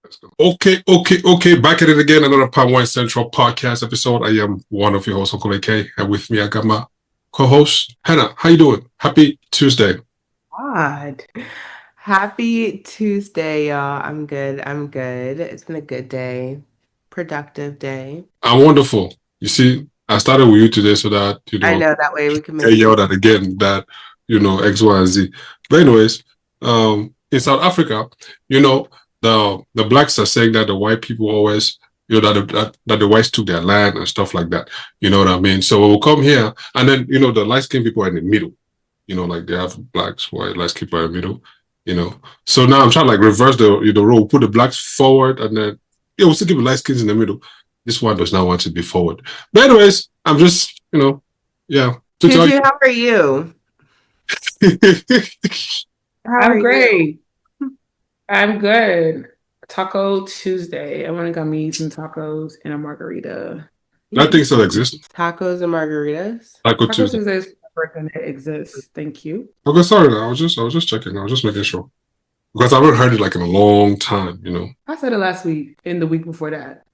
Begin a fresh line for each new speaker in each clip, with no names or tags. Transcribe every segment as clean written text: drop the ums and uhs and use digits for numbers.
Let's go. Okay. Back at it again. Another Palm Wine Central podcast episode. I am one of your hosts, Uncle AK, and with me I got my co-host Hannah. How you doing? Happy Tuesday.
God. Happy Tuesday, y'all. I'm good. It's been a good day. Productive day.
I'm wonderful. You see, I started with you today so that
I know that way we can
get
make
yelled at again that X, Y, and Z. But anyways, in South Africa, the blacks are saying that the white people always that the whites took their land and stuff like that. You know what I mean? So we'll come here and then the light skinned people are in the middle. Like they have blacks, white, light skinned people in the middle. So now I'm trying to like reverse the role, put the blacks forward and then we'll still keep the light skins in the middle. This one does not want to be forward. But anyways, I'm just, yeah.
Tutu, how are you?
I'm great. I'm good. Taco Tuesday. I want to go meet some tacos and a margarita.
That thing still exists.
Tacos and margaritas.
Taco Tuesday.
Tuesday is than it exists. Thank you.
Okay, sorry. I was just checking. I was just making sure because I haven't heard it like in a long time.
I said it last week. In the week before that.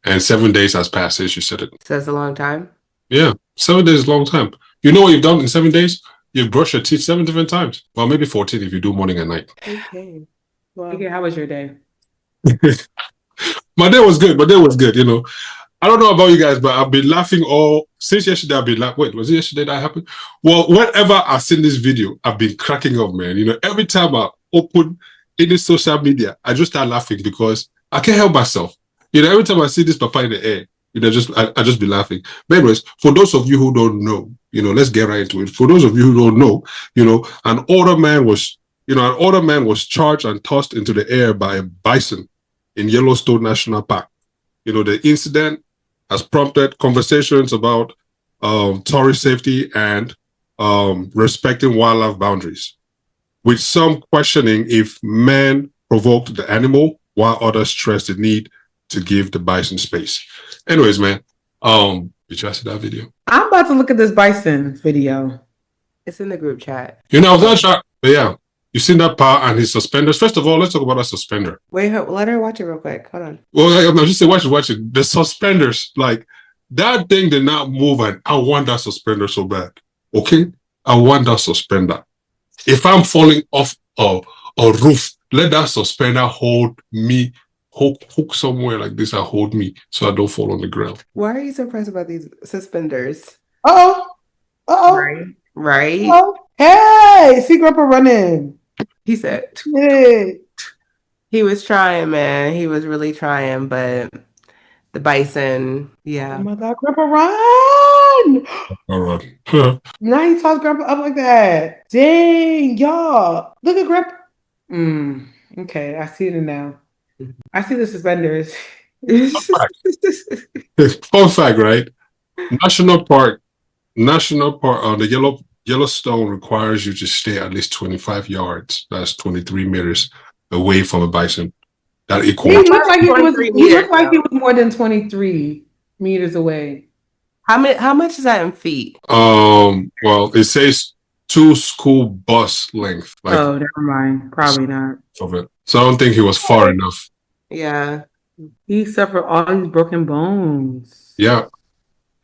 And 7 days has passed since you said it.
So that's a long time.
Yeah, 7 days is a long time. You know what you've done in 7 days? You've brushed your teeth 7 different times. Well, maybe 14 if you do morning and night.
Okay.
Well, okay, how was your day?
My day was good. I don't know about you guys, but I've been laughing since yesterday. I've been laughing. Wait, was it yesterday that happened? Well, whenever I've seen this video, I've been cracking up, man. Every time I open any social media, I just start laughing because I can't help myself. Every time I see this papa in the air, I just be laughing. But anyways, for those of you who don't know, let's get right into it. For those of you who don't know, an older man was charged and tossed into the air by a bison in Yellowstone National Park. The incident has prompted conversations about tourist safety and respecting wildlife boundaries, with some questioning if man provoked the animal while others stressed the need to give the bison space. Anyways, man, did you see that video?
I'm about to look at this bison video.
It's in the group chat.
I was not shocked, but yeah. You seen that part and his suspenders? First of all, let's talk about that suspender.
Wait, let her watch it real quick. Hold on.
Well, I'm just saying, watch it. The suspenders, like, that thing did not move, and I want that suspender so bad. Okay? I want that suspender. If I'm falling off a roof, let that suspender hold me, hook somewhere like this and hold me so I don't fall on the ground.
Why are you so pressed about these suspenders? Right?
Hey, see Grandpa running.
He said,
hey.
He was trying, man. He was really trying, but the bison, yeah.
Oh my God, Grandpa, run!
All right.
Now he toss Grandpa up like that. Dang, y'all. Look at Grandpa. Okay, I see it now. I see the suspenders.
Fun fact, right? National Park, the Yellowstone requires you to stay at least 25 yards. That's 23 meters away from a bison. That equals.
He looked like he was more than 23 meters away.
How much is that in feet?
Well, it says 2 school bus length.
Oh, never mind. Probably not.
Of it. So I don't think he was far enough.
Yeah.
He suffered all these broken bones.
Yeah.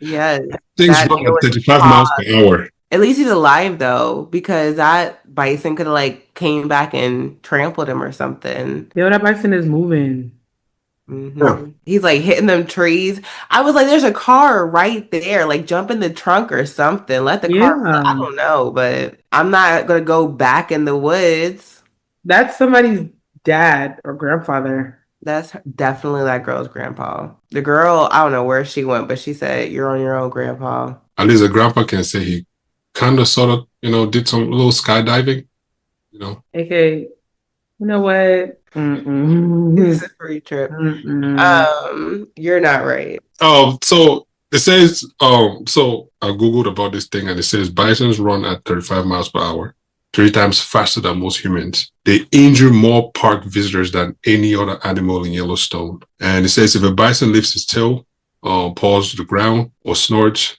Yeah.
Things run at 35 miles per hour.
At least he's alive though, because that bison could have came back and trampled him or something.
Yo, that bison is moving.
Mm-hmm. Yeah. He's hitting them trees. I was like, there's a car right there. Jump in the trunk or something. Let the car. I don't know, but I'm not gonna go back in the woods.
That's somebody's dad or grandfather.
That's definitely that girl's grandpa. The girl, I don't know where she went, but she said, "You're on your own, grandpa."
At least a grandpa can say he kind of sort of, did some little skydiving,
Okay, you know what?
This is a free trip. You're not right.
So it says, so I Googled about this thing and it says bisons run at 35 miles per hour, 3 times faster than most humans. They injure more park visitors than any other animal in Yellowstone. And it says if a bison lifts his tail, paws to the ground or snorts,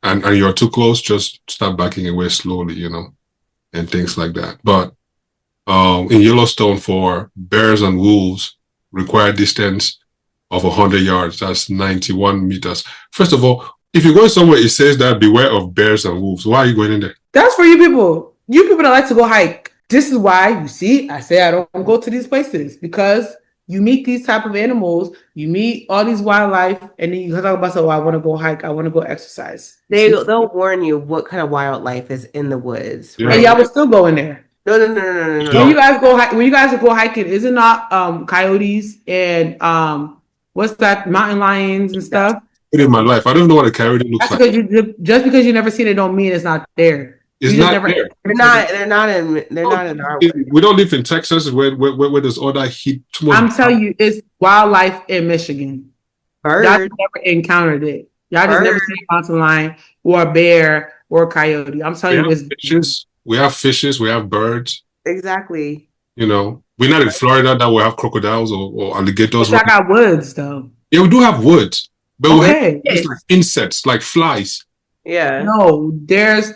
and you're too close, just start backing away slowly, and things like that. But in Yellowstone for bears and wolves require distance of 100 yards. That's 91 meters. First of all, if you go somewhere, it says that beware of bears and wolves. Why are you going in there?
That's for you people. You people that like to go hike. This is why, you see, I say I don't go to these places, because you meet these type of animals, you meet all these wildlife, and then you talk about, so I want to go hike, I want to go exercise.
They'll warn you what kind of wildlife is in the woods.
Yeah.
Right?
And y'all would still go in there.
No.
When you guys go hiking, isn't not coyotes and what's that, mountain lions and stuff?
In my life, I don't know what a coyote looks like.
Just because you never seen it don't mean it's not there.
It's
You just
not
never-
there.
They're not in our way.
We don't live in Texas where there's all that heat. Too much.
I'm telling you, it's wildlife in Michigan. Y'all
Bird.
never encountered it. Y'all just never seen a mountain lion or a bear or a coyote. I'm telling you, it's
fishes. We have fishes. We have birds.
Exactly.
You know, we're not in Florida that we have crocodiles or alligators.
I got woods though.
Yeah, we do have woods, but we
Okay.
have like insects, like flies.
Yeah.
No, there's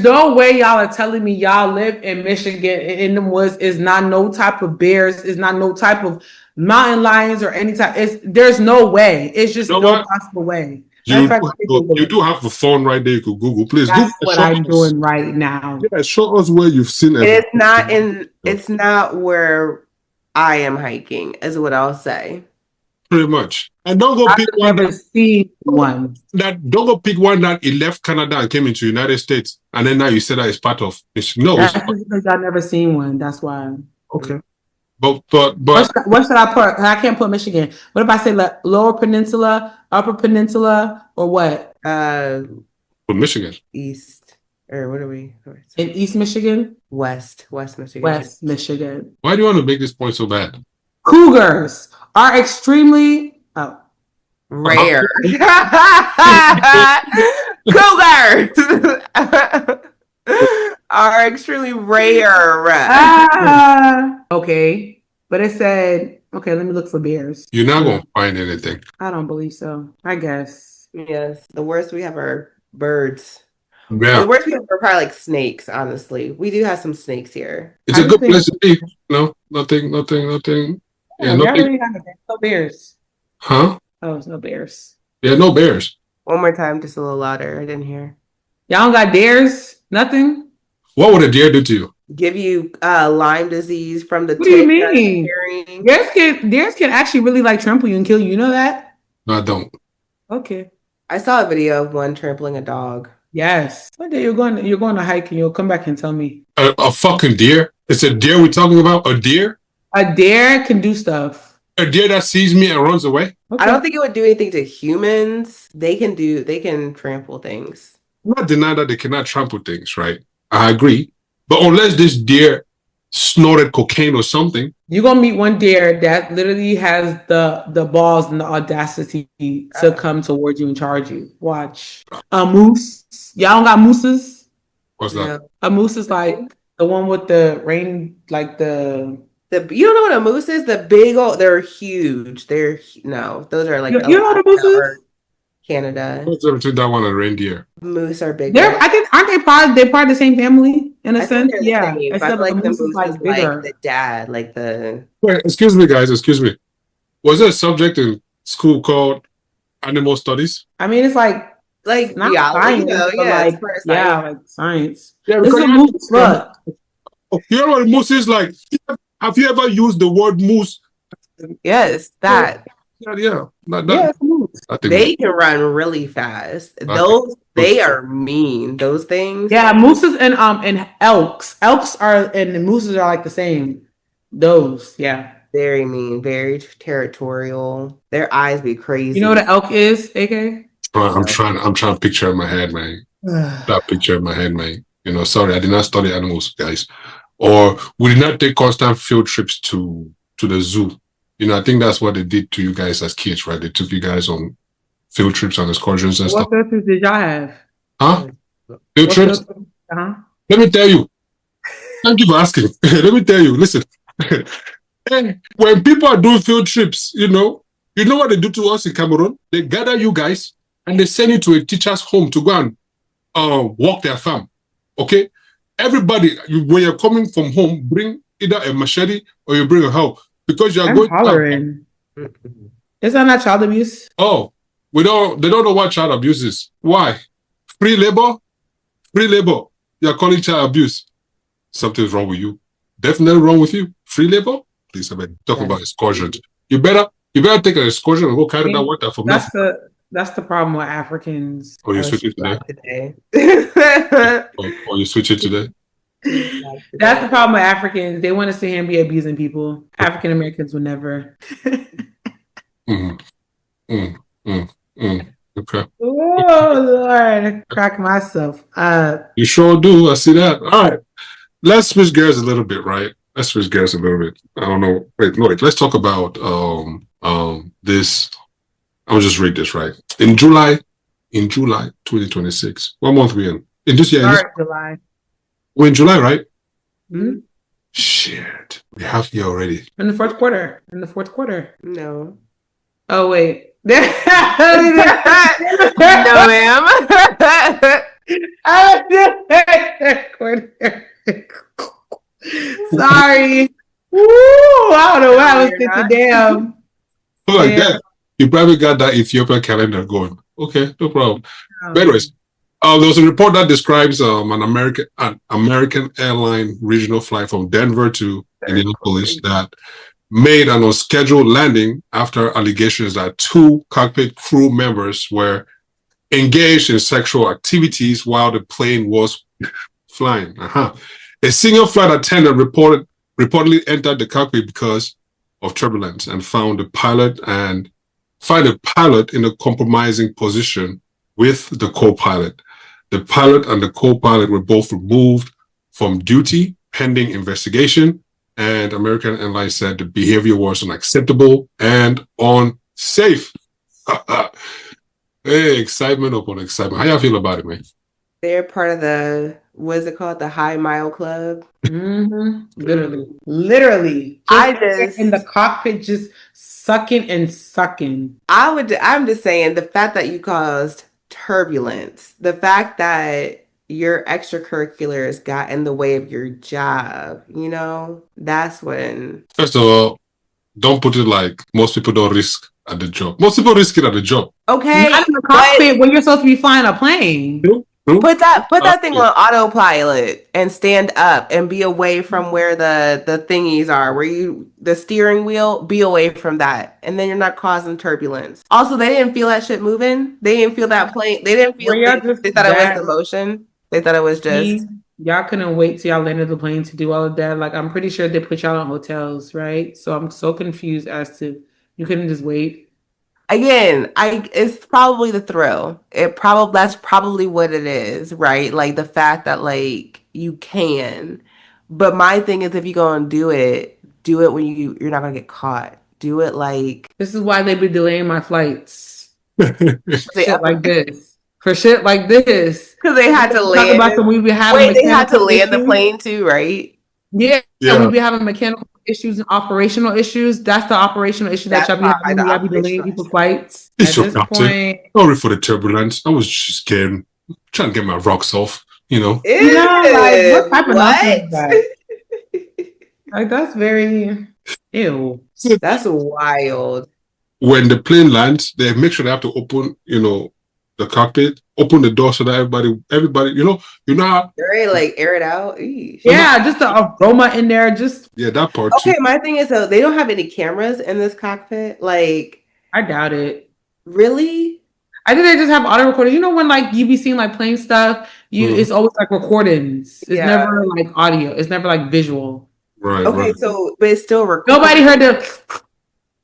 no way y'all are telling me y'all live in Michigan and in the woods is not no type of bears, is not no type of mountain lions or any type. There's no way. It's just
You know
no
what?
possible way.
You do have a phone right there. You could Google. Please,
That's
Google,
what
show
I'm
us.
doing right now.
Yeah, show us where you've seen it.
It's not where I am hiking, is what I'll say.
Pretty much. And don't go pick one.
Never seen one.
Don't go pick one that he left Canada and came into the United States, and then now you say that it's part of. No,
That's because I've never seen one. That's why.
Okay. But
what should I put? I can't put Michigan. What if I say Lower Peninsula, Upper Peninsula, or what?
For Michigan.
East, or what are we?
In East Michigan?
West Michigan.
West Michigan.
Why do you want to make this point so bad?
Cougars are extremely
rare. Cougars are extremely rare.
Okay, but it said, okay, let me look for bears.
You're not going to find anything.
I don't believe so. I guess.
Yes, the worst we have are birds.
Yeah.
The worst we have are probably like snakes, honestly. We do have some snakes here.
It's a good place to be. No, nothing. Yeah, nothing.
No bears.
Huh?
Oh, it's no bears.
Yeah, no bears.
One more time, just a little louder. I didn't hear.
Y'all don't got dares? Nothing?
What would a deer do to you?
Give you Lyme disease from the
What do you mean? Dares can actually really like trample you and kill you. You know that?
No, I don't.
Okay.
I saw a video of one trampling a dog.
Yes. One day you're going to hike and you'll come back and tell me.
A fucking deer? It's a deer we're talking about? A deer?
A deer can do stuff.
A deer that sees me and runs away?
Okay. I don't think it would do anything to humans. They can trample things.
I'm not denying that they cannot trample things, right? I agree. But unless this deer snorted cocaine or something.
You're going to meet one deer that literally has the balls and the audacity to come towards you and charge you. Watch. A moose. Y'all don't got mooses?
What's that?
Yeah.
A moose is like the one with the rain, like the...
You don't know what a moose is? The big old... They're huge. No, those are like...
You know what a moose is?
Canada.
What's up between that one and reindeer?
Moose are big.
I think aren't they part of the same family in a sense?
Yeah.
Except
like
the moose is like bigger.
Like the dad, like the.
Wait, excuse me, guys. Excuse me. Was there a subject in school called animal studies?
I mean, it's like not science, like science.
Yeah,
this is a moose. Look.
You know what a moose is like? Have you ever used the word moose?
Yes, that.
Yeah.
They can run really fast. They are mean. Those things.
Yeah, mooses and elks. Elks and mooses are like the same. Those, yeah.
Very mean, very territorial. Their eyes be crazy.
You know what an elk is, AK?
I'm trying to picture in my head, man. You know, sorry, I did not study animals, guys. Or we did not take constant field trips to the zoo. You know, I think that's what they did to you guys as kids, right? They took you guys on field trips and excursions and stuff.
What field trips did y'all have?
Huh? Field trips?
Uh-huh.
Let me tell you. Thank you for asking. Let me tell you. Listen. When people are doing field trips, you know what they do to us in Cameroon? They gather you guys and they send you to a teacher's home to go and walk their farm. Okay? Everybody, when you're coming from home, bring either a machete or you bring a help because you're going.
Hollering. Is that not child abuse?
Oh, they don't know what child abuse is. Why? Free labor? Free labor. You're calling child abuse. Something's wrong with you. Definitely wrong with you. Free labor? Please, I mean, talking about excursions. You better take an excursion and go carry that water from nothing.
That's the problem with Africans.
Oh, you switch it today? Oh, you switch it today?
That's the problem with Africans. They want to see him be abusing people. African Americans would never.
Okay.
Oh Lord, I crack myself up.
You sure do. I see that. All right. Let's switch gears a little bit, right? Let's switch gears a little bit. I don't know. Wait. Let's talk about this. I'll just read this, right? In July 2026. What month are we in? In this year?
July.
We're in July, right?
Mm-hmm.
Shit. We have here already.
In the fourth quarter.
No.
Oh wait.
No, ma'am.
Sorry. Woo, I don't know why I was thinking damn.
Like that. You probably got that Ethiopia calendar going. Okay, no problem. But anyways, there was a report that describes an American Airline regional flight from Denver to Indianapolis that made an unscheduled landing after allegations that 2 cockpit crew members were engaged in sexual activities while the plane was flying. A senior flight attendant reportedly entered the cockpit because of turbulence and found the pilot in a compromising position with the co-pilot. The pilot and the co-pilot were both removed from duty pending investigation, and American Airlines said the behavior was unacceptable and unsafe. Hey, excitement upon excitement. How y'all feel about it, man?
They're part of the, what is it called? The High Mile Club.
Mm-hmm. Literally. Just in the cockpit, just sucking and sucking.
I'm just saying, the fact that you caused turbulence, the fact that your extracurriculars got in the way of your job, that's when.
First of all, don't put it like most people don't risk at the job. Most people risk it at the job.
Okay. Not in the cockpit when you're supposed to be flying a plane.
Put that thing on autopilot and stand up and be away from where the thingies are, the steering wheel, be away from that. And then you're not causing turbulence. Also, they didn't feel that shit moving. They didn't feel that plane. They didn't feel they thought it was the motion. They thought it was just.
Y'all couldn't wait till y'all landed the plane to do all of that. Like, I'm pretty sure they put y'all in hotels, right? So I'm so confused as to you couldn't just wait.
Again, it's probably the thrill. That's probably what it is, right? Like the fact that like you can. But my thing is, if you're gonna do it when you're not gonna get caught. Do it like.
This is why they be delaying my flights. Shit like this. For shit like this.
Because they had to land.
Talk about we be having
they had to land the plane too, right?
Yeah. We be having mechanical issues and operational issues. That's the operational issue that y'all be having. Y'all be delaying people's flights.
It's your captain. Sorry for the turbulence. I was just scared. Trying to get my rocks off,
like, what type of nonsense is that? Like, that's very ew.
That's wild.
When the plane lands, they make sure they have to open, the cockpit, open the door so that everybody, how
they're like air it out. Eesh.
Yeah, just the aroma in there.
That part.
Okay, my thing is, though, they don't have any cameras in this cockpit. Like,
I doubt it.
Really?
I think they just have auto recorders. When like you be seeing like plane stuff, it's always like recordings. It's never like audio. It's never like visual.
Right.
Okay,
right.
So but it's still recorded.
Nobody heard the.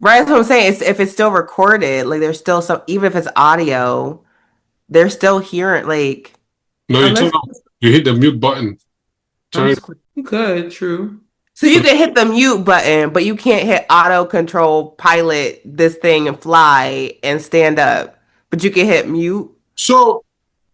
Right, that's what I'm saying. If it's still recorded, like there's still some, even if it's audio, they're still hearing, like.
No, you hit the mute button.
You could, true.
So you can hit the mute button, but you can't hit auto control pilot this thing and fly and stand up. But you can hit mute.
So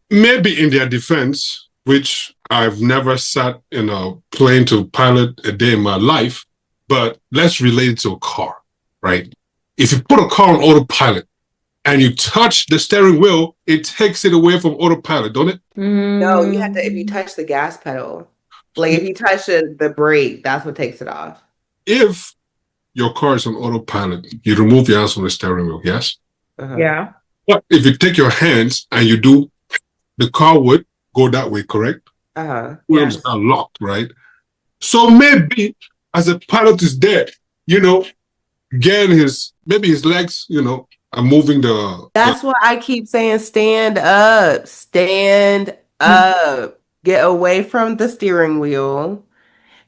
maybe in their defense, which I've never sat in a plane to pilot a day in my life, but let's relate it to a car, right? If you put a car on autopilot, and you touch the steering wheel, it takes it away from autopilot, don't it?
No, you have to, if you touch the gas pedal. Like if you touch the brake, that's what takes it off.
If your car is on autopilot, you remove your hands from the steering wheel, yes?
Yeah.
But if you take your hands and you do, the car would go that way, correct? Wheels are locked, right? So maybe as a pilot is dead, getting maybe his legs, are moving
That's why I keep saying stand up. Stand up. Get away from the steering wheel.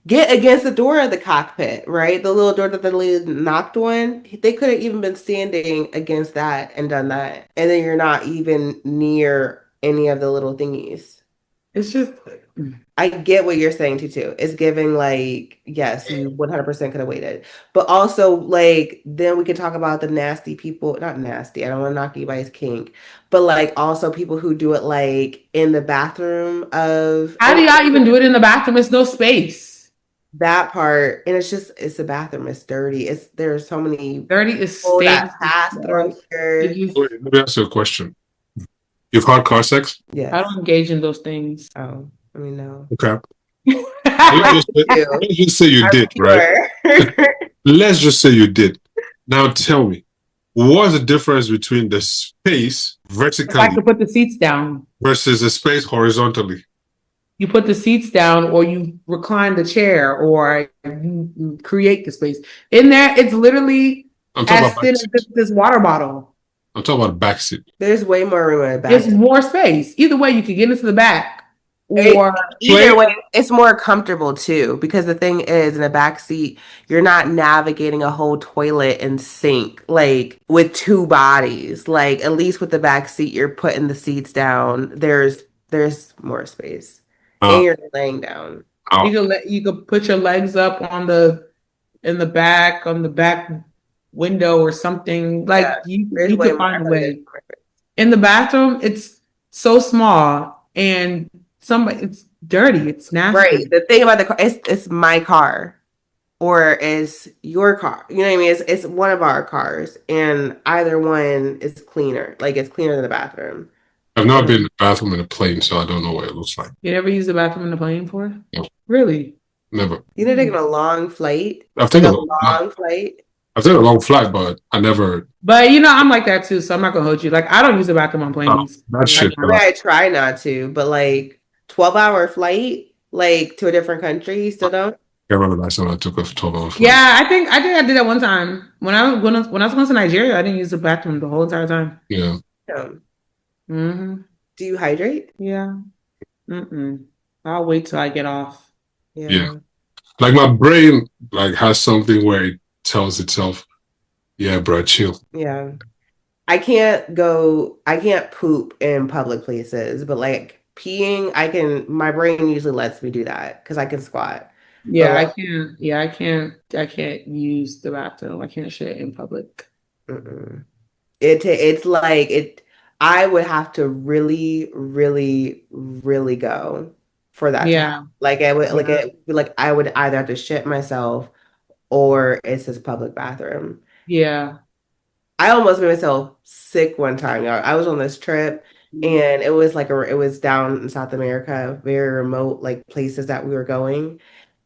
Get against the door of the cockpit, right? The little door that the lady knocked on. They could have even been standing against that and done that. And then you're not even near any of the little thingies.
It's just,
I get what you're saying, Tutu. It's giving like, yes, you 100% could have waited. But also, like, then we could talk about the nasty people. Not nasty. I don't want to knock anybody's kink. But like, also people who do it like in the bathroom of.
how do y'all even do it in the bathroom? There's no space.
That part, and it's a bathroom. It's dirty. There's so many
Dirty is
people that
stinks.
pass through here.
Wait, let me ask you a question. You've had car sex?
Yes.
I don't engage in those things.
Oh, I mean, no.
Okay. Let's just say you did, right? Let's just say you did. Now tell me, what's the difference between the space vertically
I could put the seats down.
versus the space horizontally?
You put the seats down, or you recline the chair, or you create the space. In there, it's literally as thin as this water bottle.
I'm talking about backseat.
There's way more room in the back.
There's more space. Either way, you could get into the back. Or
either way, it's more comfortable too. Because the thing is, in a back seat, you're not navigating a whole toilet and sink like with two bodies. Like at least with the back seat, you're putting the seats down. There's more space, and you're laying down.
You could put your legs up on the back window or something. Like you could find a way. In the bathroom, it's so small and it's dirty. It's nasty.
Right. The thing about the car, it's my car, or it's your car. You know what I mean? It's one of our cars, and either one is cleaner. Like it's cleaner than the bathroom.
I've not been in the bathroom in a plane, so I don't know what it looks like.
You never used the bathroom in the plane before?
No.
Really?
Never.
You didn't take a long flight?
I've taken
a long flight?
I've taken a long flight, but I never.
But I'm like that too, so I'm not gonna hold you. Like I don't use the bathroom on planes.
That shit.
I try not to, but like 12-hour flight, like to a different country, you still don't?
I remember last time I took a 12-hour flight.
Yeah, I think I did that one time when I was going to Nigeria. I didn't use the bathroom the whole entire time.
Yeah.
Mm-hmm.
Do you hydrate?
Yeah. I'll wait till I get off.
Yeah. Like my brain has something where it tells itself, yeah, bro, chill.
Yeah. I can't poop in public places, but like peeing, my brain usually lets me do that because I can squat.
Yeah, I can't. Yeah, I can't use the bathroom. I can't shit in public.
It's like it. I would have to really, really, really go for that.
Yeah.
Time. Like I would I would either have to shit myself or it's this public bathroom.
Yeah.
I almost made myself sick one time. I was on this trip and it was it was down in South America, very remote, like places that we were going.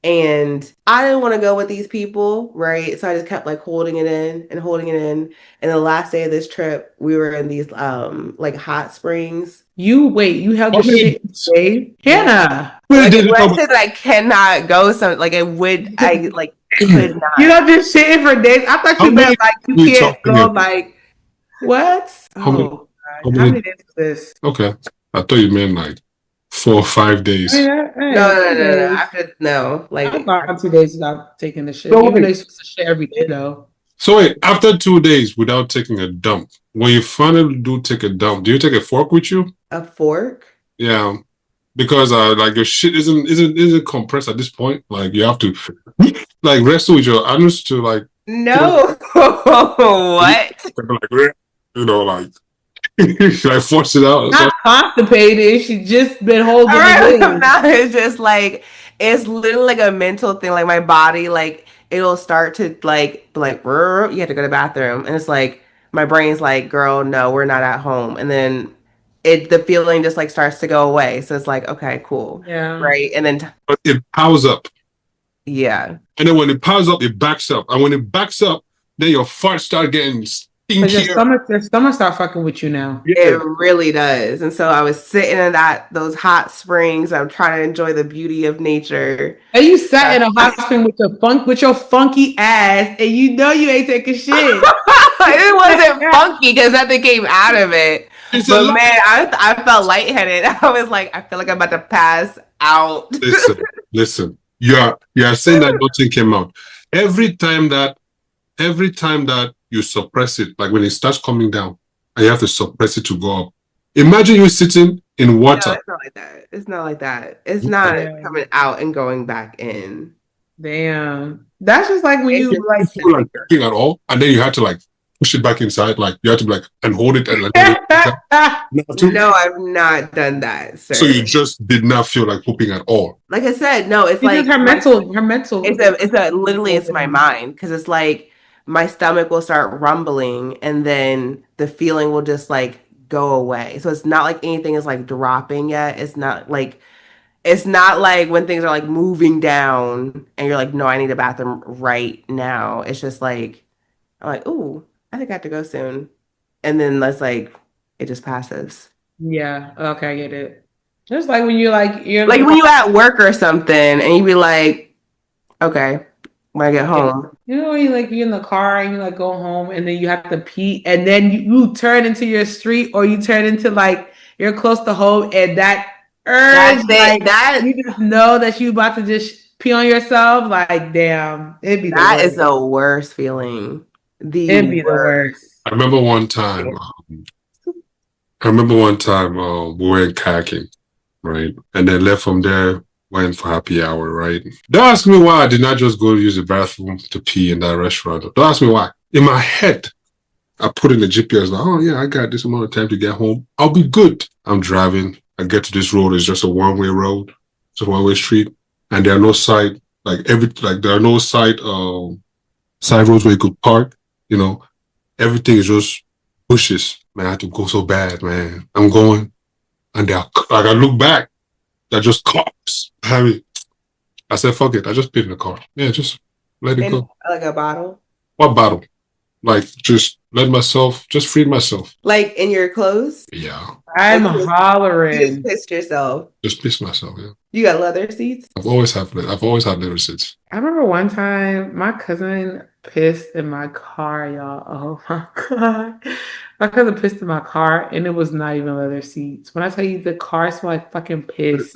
And I didn't want to go with these people, right? So I just kept like holding it in and holding it in. And the last day of this trip, we were in these like hot springs.
You held your shit in Hannah.
Like, when I said that I cannot go, I could not.
You don't just shit in for days. I thought you meant like you can't go like what?
How
many days is this?
Okay. I thought you meant like 4 or 5 days.
No. After
I've gone 2 days without taking the shit. Even though you're supposed to shit every day though.
So wait, after 2 days without taking a dump, when you finally do take a dump, do you take a fork with you?
A fork?
Yeah. Because like your shit isn't compressed at this point. Like you have to like wrestle with your anus to like
no. What?
Like should I force it out?
Not constipated. She just been holding it in.
It's just like it's literally like a mental thing. Like my body, like it'll start to like be like, you have to go to the bathroom, and it's like my brain's like, girl, no, we're not at home, and then the feeling just like starts to go away. So it's like, okay, cool.
Yeah.
Right. And then
But it powers up.
yeah.
And then when it powers up, it backs up. And when it backs up, then your farts start getting
Because your
stinkier.
stomach start fucking with you now.
It really does. And so I was sitting in those hot springs. I'm trying to enjoy the beauty of nature.
And you sat in a hot spring with your funky ass, and you know you ain't taking shit.
It wasn't funky because nothing came out of it. But man, I felt lightheaded. I was like, I feel like I'm about to pass out.
Listen. You are saying that nothing came out. Every time that you suppress it, like when it starts coming down, and you have to suppress it to go up. Imagine you sitting in water.
No, it's not like that. It's not like that. It's not coming out and going back in.
Damn. That's just like when you like
cooking at all, and then you had to like push it back inside, like you had to like and hold it and like
no, I've not done that, sir.
So you just did not feel like pooping at all.
Like I said, no, it's like
her mental.
It's my mind, because it's like my stomach will start rumbling and then the feeling will just like go away. So it's not like anything is like dropping yet. It's not like when things are like moving down and you're like, no, I need a bathroom right now. It's just like, I'm like, ooh, I think I have to go soon. And then that's like, it just passes.
Yeah. Okay, I get it. Just like when you're like
when you at work or something and you be like, okay, when I get home.
You know, when you're in the car and you like go home and then you have to pee and then you turn into your street or you turn into like you're close to home and that urge, you just know that you about to just pee on yourself. Like, damn, it'd be
that is the worst feeling.
It'd be the worst.
I remember one time. We were in kayaking, right? And then left from there, went for happy hour, right? Don't ask me why I did not just go use the bathroom to pee in that restaurant. Don't ask me why. In my head, I put in the GPS, like, oh yeah, I got this amount of time to get home. I'll be good. I'm driving. I get to this road. It's just a one-way road. It's a one-way street. And there are no side, there are no side roads where you could park, you know. Everything is just bushes. Man, I had to go so bad, man. I'm going. And I look back. They're just cops. I said, fuck it. I just peed in the car. Yeah, just let it go.
Like a bottle?
What bottle? Like, just free myself.
Like in your clothes?
Yeah.
I'm hollering.
You just pissed yourself.
Just pissed myself, yeah.
You got leather seats?
I've always had leather seats.
I remember one time my cousin pissed in my car, y'all. Oh my God. My cousin pissed in my car and it was not even leather seats. When I tell you the car smelled like fucking piss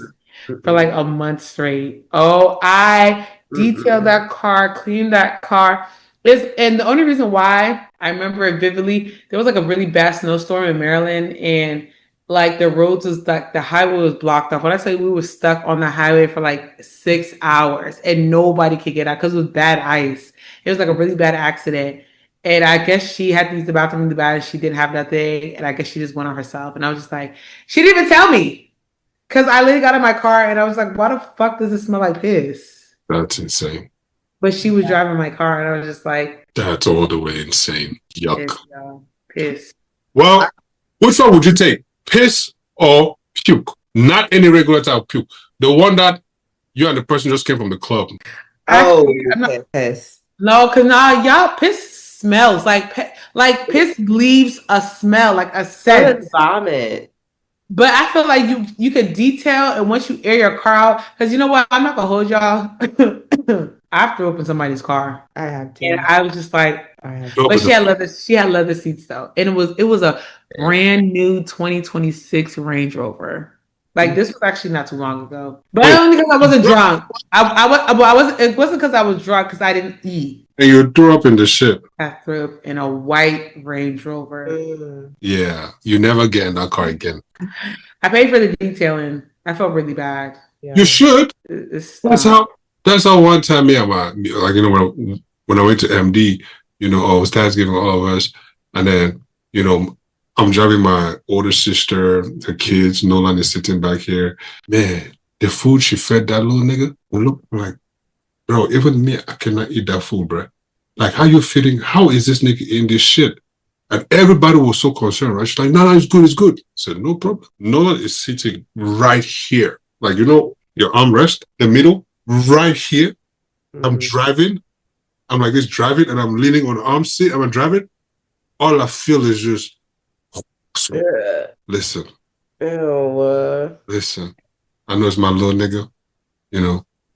for like a month straight. Oh, I detailed that car, cleaned that car. And the only reason why I remember it vividly, there was like a really bad snowstorm in Maryland and like the roads was like the highway was blocked off. When I say we were stuck on the highway for like 6 hours and nobody could get out because it was bad ice. It was like a really bad accident. And I guess she had to use the bathroom in the bad. She didn't have nothing. And I guess she just went on herself. And I was just like, she didn't even tell me. Because I literally got in my car and I was like, why the fuck does it smell like piss?
That's insane.
But she was driving my car and I was just like,
that's all the way insane. Yuck.
Piss.
Well, which one would you take? Piss or puke? Not any regular type of puke. The one that you and the person just came from the club.
Piss.
No, because now y'all piss smells like piss leaves a smell, like a scent.
Vomit.
But I feel like you could detail, and once you air your car out, because you know what, I'm not gonna hold y'all. I have to open somebody's car.
I have to.
And I was just like, but she had leather seats though, and it was a brand new 2026 Range Rover. Like this was actually not too long ago, but only because I wasn't drunk. It wasn't because I was drunk, because I didn't eat.
And you threw up in the shit.
I threw up in a white Range Rover.
Yeah, you never get in that car again.
I paid for the detailing. I felt really bad.
Yeah. You should. That's how one time when I went to MD, it was Thanksgiving, all of us, and then I'm driving my older sister, her kids. Nolan is sitting back here. Man, the food she fed that little nigga, look like, bro, even me, I cannot eat that food, bro. Like, how you feeling? How is this nigga in this shit? And everybody was so concerned, right? She's like, no, it's good, it's good. I said, no problem. Nolan is sitting right here. Like, your armrest, the middle, right here. I'm driving. I'm like this driving, and I'm leaning on the arm seat. I'm driving. All I feel is just, listen.
Ew.
Listen. I know it's my little nigga.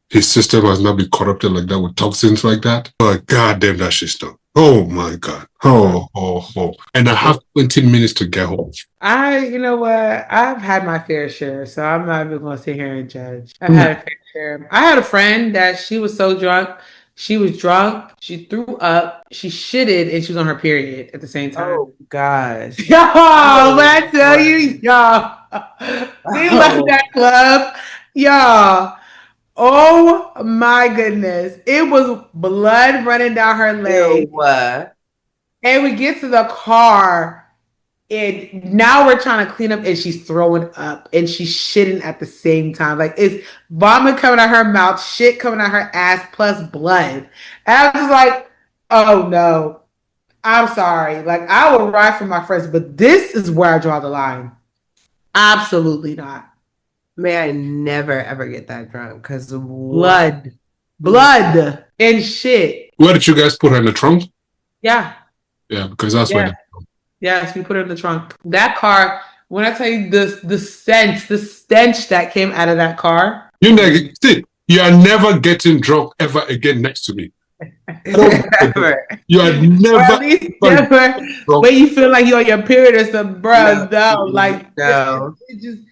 His system has not been corrupted like that with toxins like that. But goddamn, that shit stuck. Oh my God. Oh. And I have 20 minutes to get home.
You know what? I've had my fair share, so I'm not even going to sit here and judge. I've had a fair share. I had a friend that she was so drunk. She was drunk. She threw up. She shitted, and she was on her period at the same time.
Oh gosh.
Y'all, when I tell you, y'all, we left that club. Y'all. Oh my goodness. It was blood running down her leg.
Ew.
And we get to the car, and now we're trying to clean up, and she's throwing up and she's shitting at the same time. Like, it's vomit coming out her mouth, shit coming out her ass, plus blood. And I was like, oh no, I'm sorry. Like, I will ride for my friends, but this is where I draw the line. Absolutely not.
May I never ever get that drunk because
blood and shit.
Where did you guys put her in the trunk?
Yeah,
because that's where.
Yes, we put her in the trunk. That car. When I tell you the stench that came out of that car.
You are never getting drunk ever again next to me. You are never.
When you feel like you're on your period or something, bro. No. It just.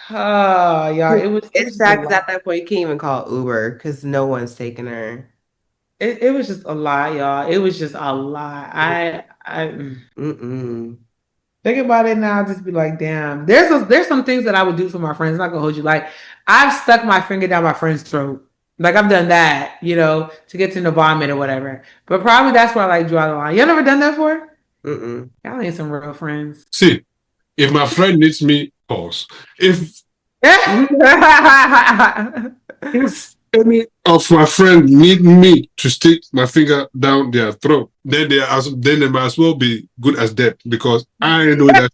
Oh, y'all,
it's sad because at that point you can't even call Uber because no one's taking her.
It was just a lie, y'all. It was just a lie. Think about it now, just be like, damn. There's some things that I would do for my friends. I'm not gonna hold you. Like, I've stuck my finger down my friend's throat. Like, I've done that, to get to the vomit or whatever. But probably that's where I draw the line. You never done that before? Y'all ain't some real friends.
See, if my friend needs me, pause. If any of my friends need me to stick my finger down their throat, then they might as well be good as dead because I ain't doing that.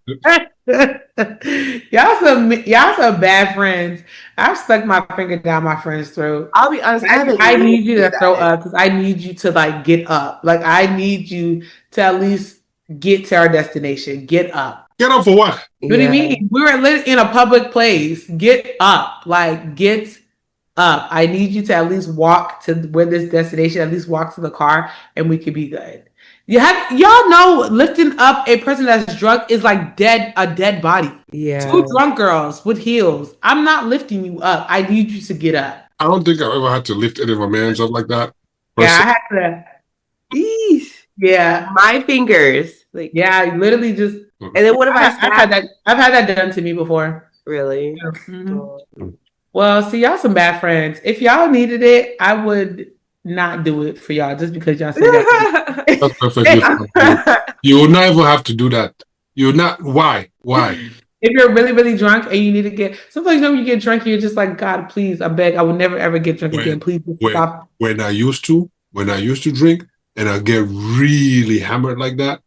Y'all some bad friends. I've stuck my finger down my friend's throat.
I'll be honest.
I need you to throw up because I need you to get up. Like, I need you to at least get to our destination. Get up.
Get up for what?
What do you mean? We were in a public place. Get up. Get up. I need you to at least walk to where this destination, at least walk to the car, and we could be good. Y'all know lifting up a person that's drunk is like a dead body.
Yeah.
2 drunk girls with heels. I'm not lifting you up. I need you to get up.
I don't think I've ever had to lift any of my man's up like that.
Yeah, I had to.
Eesh.
Yeah.
My fingers.
I literally just.
And then what if
I've had that done to me before.
Really?
Mm-hmm. Well, see, y'all some bad friends. If y'all needed it, I would not do it for y'all just because y'all said that.
That's perfectly fine. You would not even have to do that. You would not. Why?
If you're really, really drunk and you need to get, sometimes when you get drunk, you're just like, God, please, I beg, I will never ever get drunk again. Please stop.
When I used to drink and I get really hammered like that,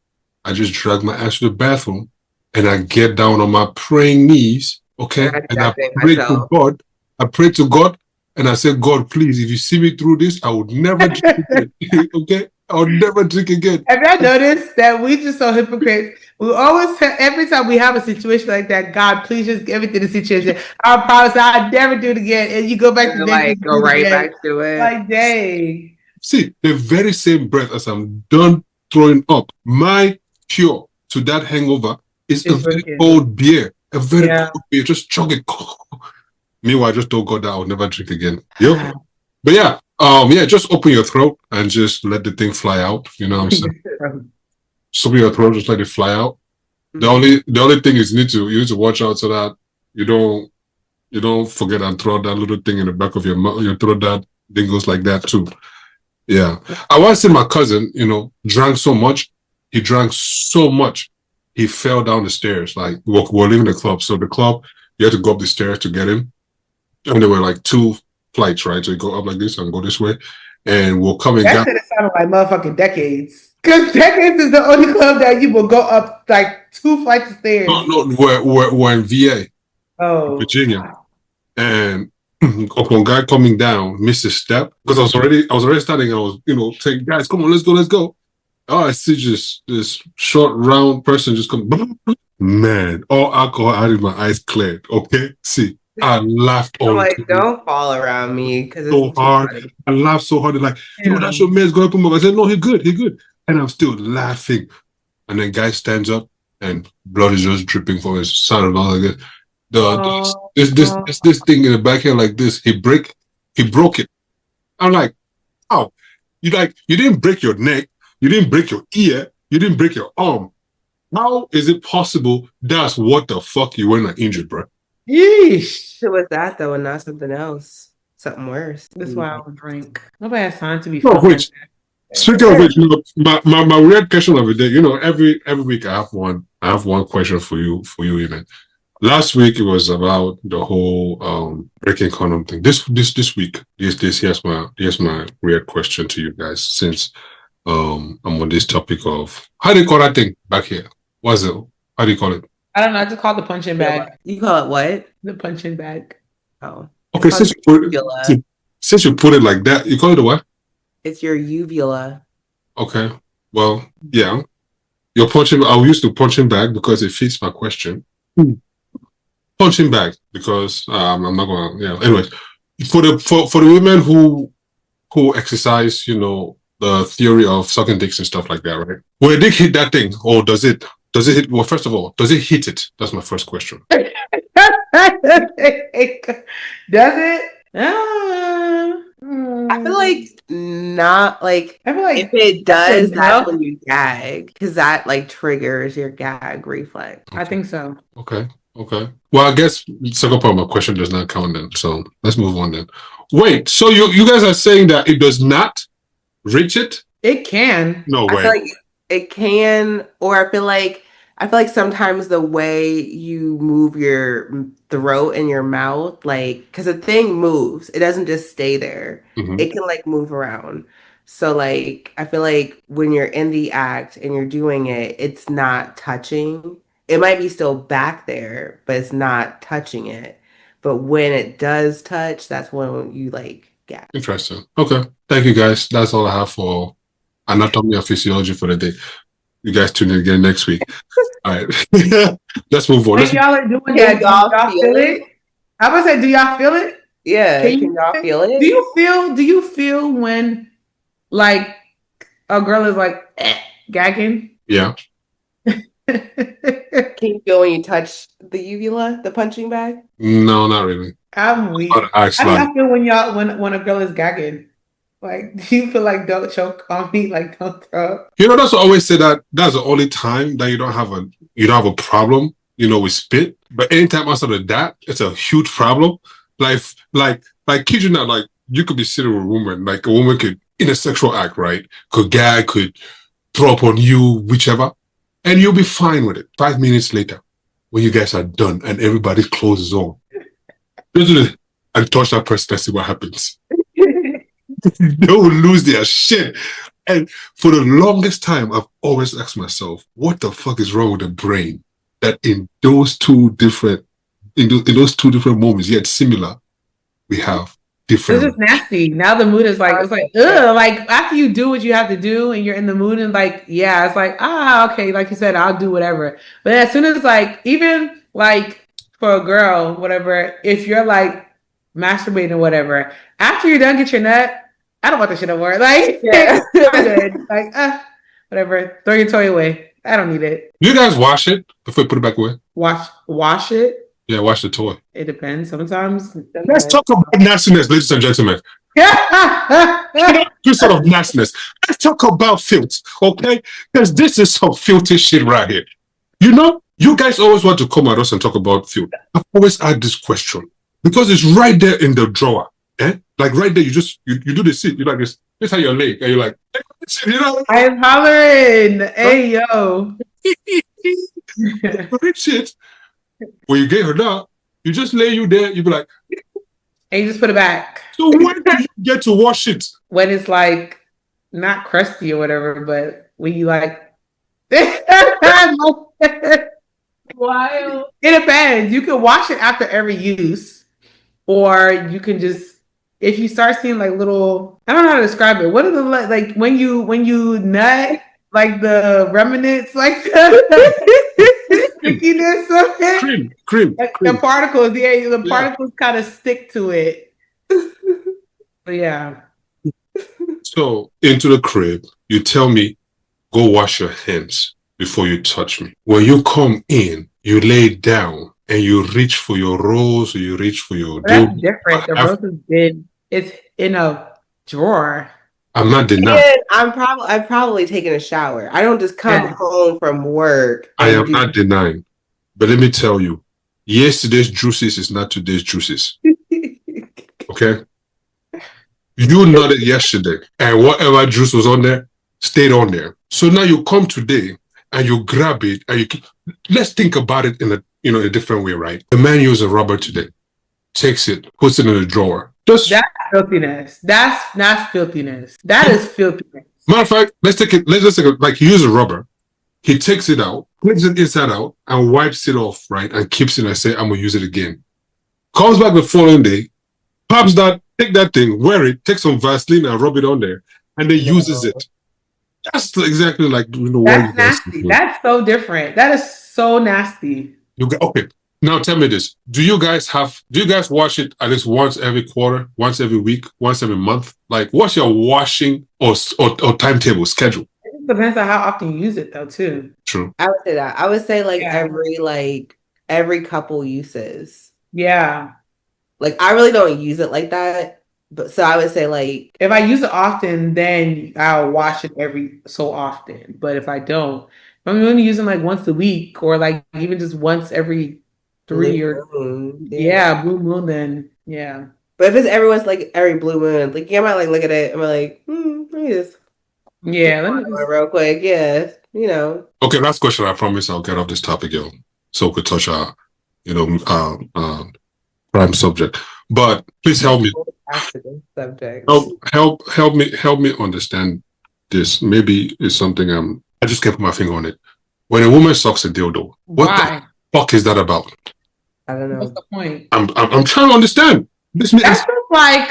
I just drag my ass to the bathroom and I get down on my praying knees, okay? And I pray to God. I pray to God and I say, God, please, if you see me through this, I would never drink again, okay? I would never drink again.
Have you noticed that we just so hypocrites? We always, every time we have a situation like that, God, please just give it to the situation. I promise I'll never do it again. And you go back to
go right back to it.
Like, dang.
See, the very same breath as I'm done throwing up, my cure to that hangover is a very cold beer. A very cold beer. Just chug it. Meanwhile, I just told God that I will never drink again. Yep. But just open your throat and just let the thing fly out. You know what I'm saying? Just open your throat, just let it fly out. The only thing is you need to watch out so that you don't forget and throw that little thing in the back of your mouth. You throw that thing goes like that too. Yeah. I once seen my cousin, drank so much. He drank so much, he fell down the stairs. Like, we're leaving the club. So the club, you had to go up the stairs to get him. And there were like 2 flights, right? So you go up like this and go this way. And we'll come and
That could have sounded like motherfucking decades. Because Decades is the only club that you will go up like 2 flights of stairs.
No, we're in VA, Virginia, and upon guy coming down, missed a step because I was already standing. And I was, saying, guys, come on, let's go. Oh, I see just this short, round person just come. Man, all alcohol out of my eyes cleared. Okay, see, I laughed
I'm
all
like, don't fall around me because it's
so hard.
funny.
I laughed so hard. They're like, that's your man's going to come up. I said, no, he good. And I'm still laughing. And then guy stands up and blood is just dripping from his son and all like that. This thing in the back here like this. He broke it. I'm like, oh, you didn't break your neck, you didn't break your ear, you didn't break your arm. How is it possible that's what the fuck you were not injured, bro?
Yeesh.
It was that though and not something else. Something worse.
That's why I would drink. Nobody has time to be
Speaking of which, my weird question of the day, every week I have one question for you, Ian. Last week it was about the whole breaking condom thing. This week, here's my weird question to you guys, since I'm on this topic of how do you call that thing back here? What's it? How do you call it?
I don't know. I just call it the punching bag.
You call it what?
The punching bag.
Oh.
Okay, since you put it like that, you call it a what?
It's your uvula.
Okay. Well, yeah. Your punching. I'll use the punching bag because it fits my question. Punching bag because I'm not gonna. Yeah. Anyways, for the women who exercise, the theory of sucking dicks and stuff like that, right? Will a dick hit that thing, or does it hit? Well, first of all, does it hit it? That's my first question.
Does it?
I feel like not like.
I feel like
if it does, that's when you gag because that like triggers your gag reflex.
Okay. I think so.
Okay. Well, I guess the second part of my question does not count then. So let's move on then. Wait, so you guys are saying that it does not reach it?
It can.
No way.
I feel like it can, or I feel like sometimes the way you move your throat and your mouth, like, because the thing moves, it doesn't just stay there.
Mm-hmm.
It can like move around. So like, I feel like when you're in the act and you're doing it, it's not touching. It might be still back there, but it's not touching it. But when it does touch, that's when you like gag.
Interesting. Okay. Thank you guys. That's all I have for anatomy and physiology for the day. You guys tune in again next week. All right. Let's move on.
Y'all are doing that. Do y'all feel it? I was say, do y'all feel it?
Yeah. Can y'all feel it?
Do you feel when like a girl is like gagging?
Yeah.
Can you feel when you touch the uvula, the punching bag?
No, not really.
I'm weak. How do y'all feel when a girl is gagging? Like, do you feel like don't choke on me, like don't throw up?
That's what I always say that that's the only time that you don't have a problem, with spit. But anytime outside of that, it's a huge problem. Like kid you not, like you could be sitting with a woman, like a woman could in a sexual act, right? Could gag, could throw up on you, whichever, and you'll be fine with it. 5 minutes later, when you guys are done and everybody's clothes is on, and touch that person and see what happens. They will lose their shit. And for the longest time, I've always asked myself, what the fuck is wrong with the brain that in those two different moments, yet similar, we have different.
It's just nasty. Now the mood is like, it's like, ugh. Like after you do what you have to do and you're in the mood and like, yeah, it's like, okay, like you said, I'll do whatever. But as soon as like, even like for a girl, whatever, if you're like masturbating, whatever, after you're done, get your nut. I don't want this shit no more. Like, yeah. I'm good. Like, whatever. Throw your toy away. I don't need it.
You guys wash it before you put it back away?
Wash it?
Yeah, wash the toy.
It depends. Sometimes.
Let's talk about nastiness, ladies and gentlemen. This sort of nastiness. Let's talk about filth, okay? Because this is some filthy shit right here. You guys always want to come at us and talk about filth. I've always had this question because it's right there in the drawer. Like right there, you do the sit. You like this. This is how you're laying, and you're like,
I'm hollering. Hey yo.
Shit. When you get her down, you just lay you there. You be like,
and you just put it back.
So when do you get to wash it?
When it's like not crusty or whatever, but when you like.
Wild.
It depends. You can wash it after every use, or you can just if you start seeing like little. I don't know how to describe it. What are the like when you nut like the remnants like the stickiness of it.
Cream.
The particles, the particles kind of stick to it. But yeah.
So into the crib, you tell me, go wash your hands before you touch me. When you come in, you lay down and you reach for your rose or you reach for your
That's different. The rose has been it's in a drawer.
I'm not denying.
I've probably taken a shower. I don't just come home from work.
I am not denying. But let me tell you, yesterday's juices is not today's juices. Okay? You nutted yesterday, and whatever juice was on there stayed on there. So now you come today and you grab it and let's think about it in a different way, right? The man used a rubber today, takes it, puts it in a drawer. That's
filthiness. That's not filthiness. That is filthiness.
Matter of fact, let's take it. Let's take it. Like he uses a rubber, he takes it out, cleans it inside out, and wipes it off, right, and keeps it and say, "I'm gonna use it again." Comes back the following day, pops that, take that thing, wear it, take some Vaseline and rub it on there, and then uses it. That's exactly like
that's nasty. That's so different. That is so nasty.
Okay. Now tell me this: Do you guys wash it at least once every quarter, once every week, once every month? Like, what's your washing or timetable schedule?
It depends on how often you use it, though. Too
true.
I would say that. I would say every couple uses.
Yeah.
Like I really don't use it like that, but so I would say like
if I use it often, then I'll wash it every so often. But if I don't, if I'm only using like once a week or like even just once every 3 years, blue moon, then yeah.
But if it's every blue moon, like I might like look at it and be like, let me just let me just real quick,
Okay, last question. I promise I'll get off this topic, yo, so we could touch our, prime subject. But please help me.
Subject.
Help me understand this. Maybe it's something I just can't put my finger on it. When a woman sucks a dildo, what the fuck is that about?
I don't know.
What's the point?
I'm trying to understand.
That's I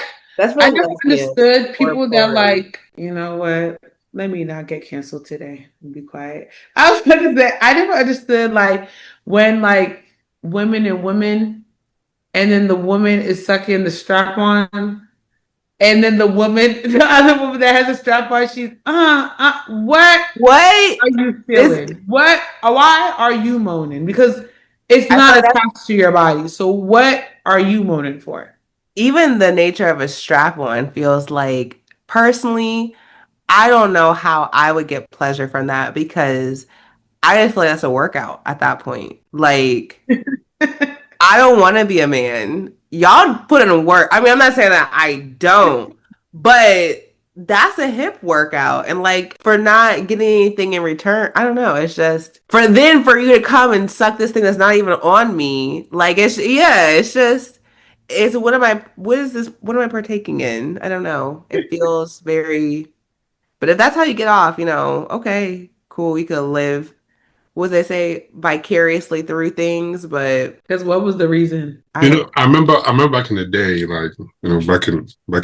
never understood people that like, you know what? Let me not get canceled today and be quiet. I was gonna say I never understood like when like women and women, and then the woman is sucking the strap on, and then the other woman that has a strap on, she's what are you feeling? Why are you moaning? Because it's not attached to your body. So what are you moaning for?
Even the nature of a strap on feels like, personally, I don't know how I would get pleasure from that, because I just feel like that's a workout at that point. Like, I don't want to be a man. Y'all put in work. I mean, I'm not saying that I don't, but that's a hip workout. And like, for not getting anything in return, I don't know. It's just for you to come and suck this thing that's not even on me. Like, what am I partaking in? I don't know. It feels very, but if that's how you get off, okay, cool. You could live, what they say, vicariously through things, but
because what was the reason?
I remember back in the day, like, back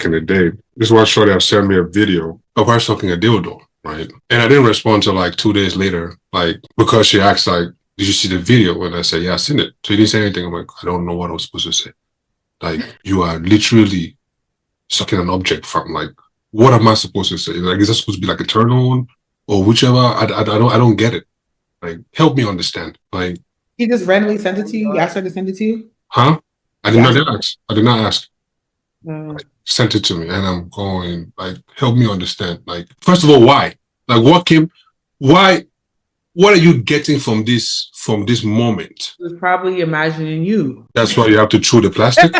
in the day, this was shorty have sent me a video of her sucking a dildo, right? And I didn't respond till like 2 days later, like, because she asked, like, did you see the video? And I said, yeah, I seen it. So he didn't say anything. I'm like, I don't know what I was supposed to say. Like, you are literally sucking an object from, like, what am I supposed to say? Like, is that supposed to be like a turn on or whichever? I don't get it. Like, help me understand. Like,
he just randomly sent it to you. You asked her to send it to you?
Huh? I did not ask. Like, sent it to me, and I'm going, like, help me understand. Like, first of all, why? Like, what are you getting from this moment?
He was probably imagining you.
That's why you have to chew the plastic?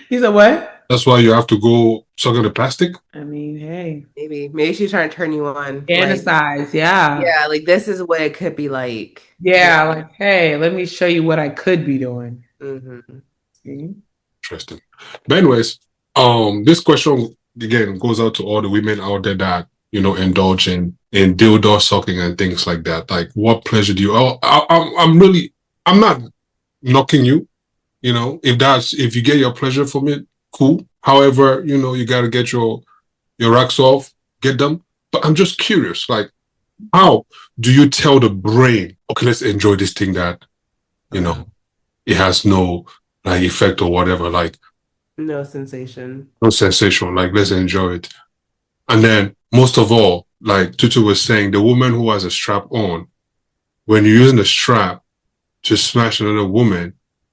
He said what?
That's why you have to go suck on the plastic?
I mean, hey.
Maybe she's trying to turn you on.
Fantasize, yeah.
Yeah, like, this is what it could be like.
Yeah, like, hey, let me show you what I could be doing.
Mm-hmm.
Interesting. But anyways, this question, again, goes out to all the women out there that indulge in dildo sucking and things like that. Like, what pleasure do you? I'm not knocking you. If you get your pleasure from it, cool. However, you got to get your rocks off, get them. But I'm just curious, like, how do you tell the brain, okay, let's enjoy this thing that, it has no like effect or whatever, like
no sensation.
no sensation, like let's enjoy it. And then most of all, like Tutu was saying, the woman who has a strap on, when you're using the strap to smash another woman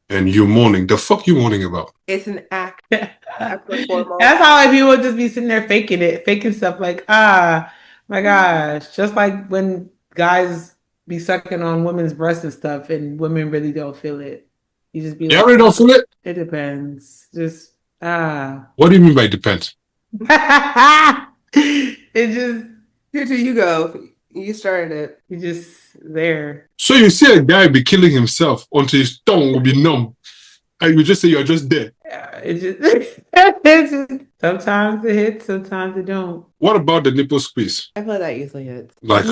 and you're mourning, the fuck you mourning about?
It's an act.
That's how like people just be sitting there faking stuff like, my gosh. Just like when guys be sucking on women's breasts and stuff and women really don't feel it. You just be
like, really don't feel it?
It depends. Just
What do you mean by depends?
It just
here till you go. You started it.
You just there.
So you see a guy be killing himself until his tongue will be numb. And you just say you're just there.
Yeah, it's just sometimes it hits, sometimes it don't.
What about the nipple squeeze?
I feel like that usually hits.
Like,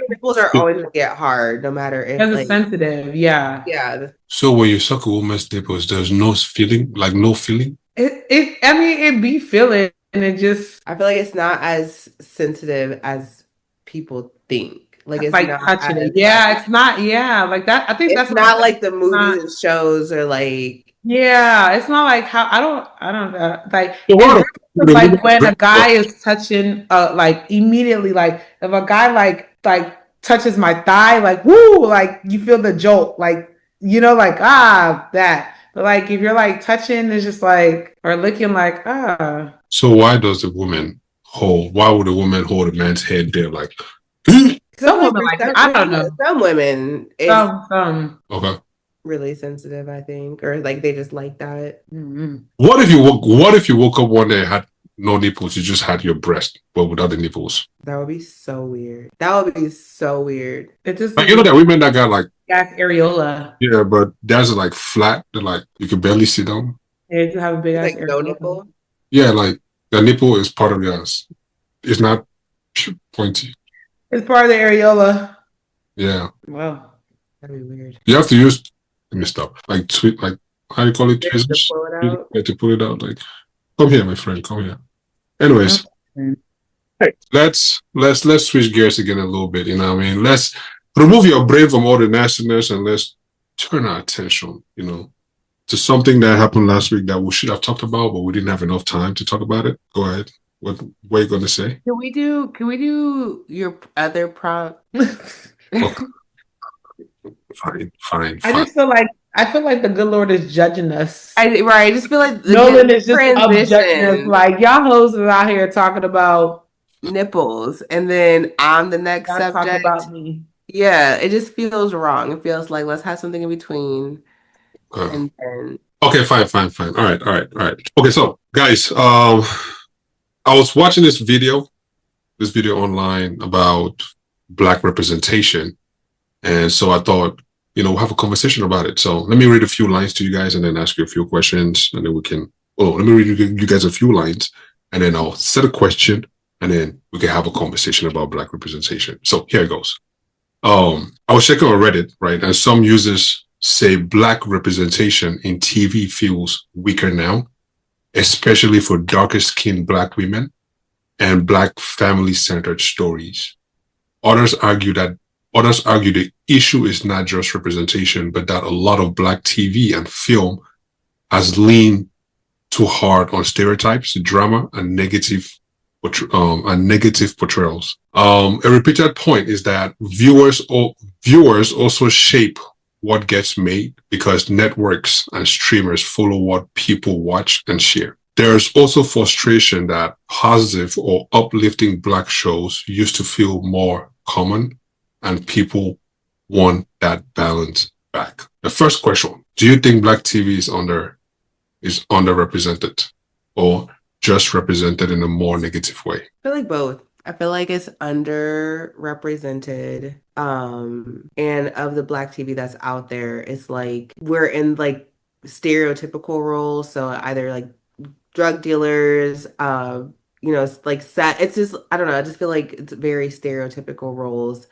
nipples are always gonna get hard, no matter if
it's sensitive. Yeah.
Yeah.
So when you suck a woman's nipples, there's no feeling, like no feeling.
It be feeling, and it just.
I feel like it's not as sensitive as people think. Like it's
like
not
touching it. Yeah, it's not. Yeah, like that. I think
it's
that's
not like the movies and shows or like.
Yeah, it's not like how I don't like. Like when a guy is touching, like immediately, like if a guy like touches my thigh, like woo, like you feel the jolt, like like that. But like if you're like touching, it's just like or licking, like
So why does the woman hold? Why would a woman hold a man's head there, like?
Some women like it. I don't know.
Some women,
some
okay.
Really sensitive, I think, or like they just like that.
Mm-hmm.
What if you woke up one day and had no nipples? You just had your breast, but without the nipples.
That would be so weird. That would be so weird.
It just
like, that women that got like
areola.
Yeah, but that's like flat. They're like you can barely sit down.
Yeah, you have a big
like no nipple.
Yeah, like the nipple is part of yours. It's not pointy.
It's part of the areola.
Yeah.
Wow,
that'd be weird.
You have to use. Let me stop. Like how do you call it? Tweezers?
To pull it out.
Yeah, to pull it out. Like, come here, my friend. Come here. Anyways, let's switch gears again a little bit. You know what I mean? Let's remove your brain from all the nastiness and let's turn our attention, to something that happened last week that we should have talked about, but we didn't have enough time to talk about it. Go ahead. What are you gonna say?
Can we do your other prompt?
Okay. Fine.
I just feel like the good Lord is judging us.
I just feel like
Nolan is just judging us. Like y'all hoes are out here talking about
nipples, and then I'm the next subject.
Talk about me.
Yeah, it just feels wrong. It feels like let's have something in between.
Okay. Okay, fine. All right. Okay, so guys, I was watching this video online about Black representation, and so I thought, we'll have a conversation about it. So let me read a few lines to you guys and then ask you a few questions, and then let me read you guys a few lines, and then I'll set a question, and then we can have a conversation about Black representation. So here it goes. I was checking on Reddit, right? And some users say Black representation in TV feels weaker now, especially for darker skinned Black women and Black family-centered stories. Others argue the issue is not just representation, but that a lot of Black TV and film has leaned too hard on stereotypes, drama, and negative portrayals. A repeated point is that viewers also shape what gets made because networks and streamers follow what people watch and share. There's also frustration that positive or uplifting Black shows used to feel more common, and people want that balance back. The first question: do you think Black TV is underrepresented, or just represented in a more negative way?
I feel like both. I feel like it's underrepresented. And of the Black TV that's out there, it's like we're in like stereotypical roles. So either like drug dealers, you know, it's like set. It's just, I don't know. I just feel like it's very stereotypical roles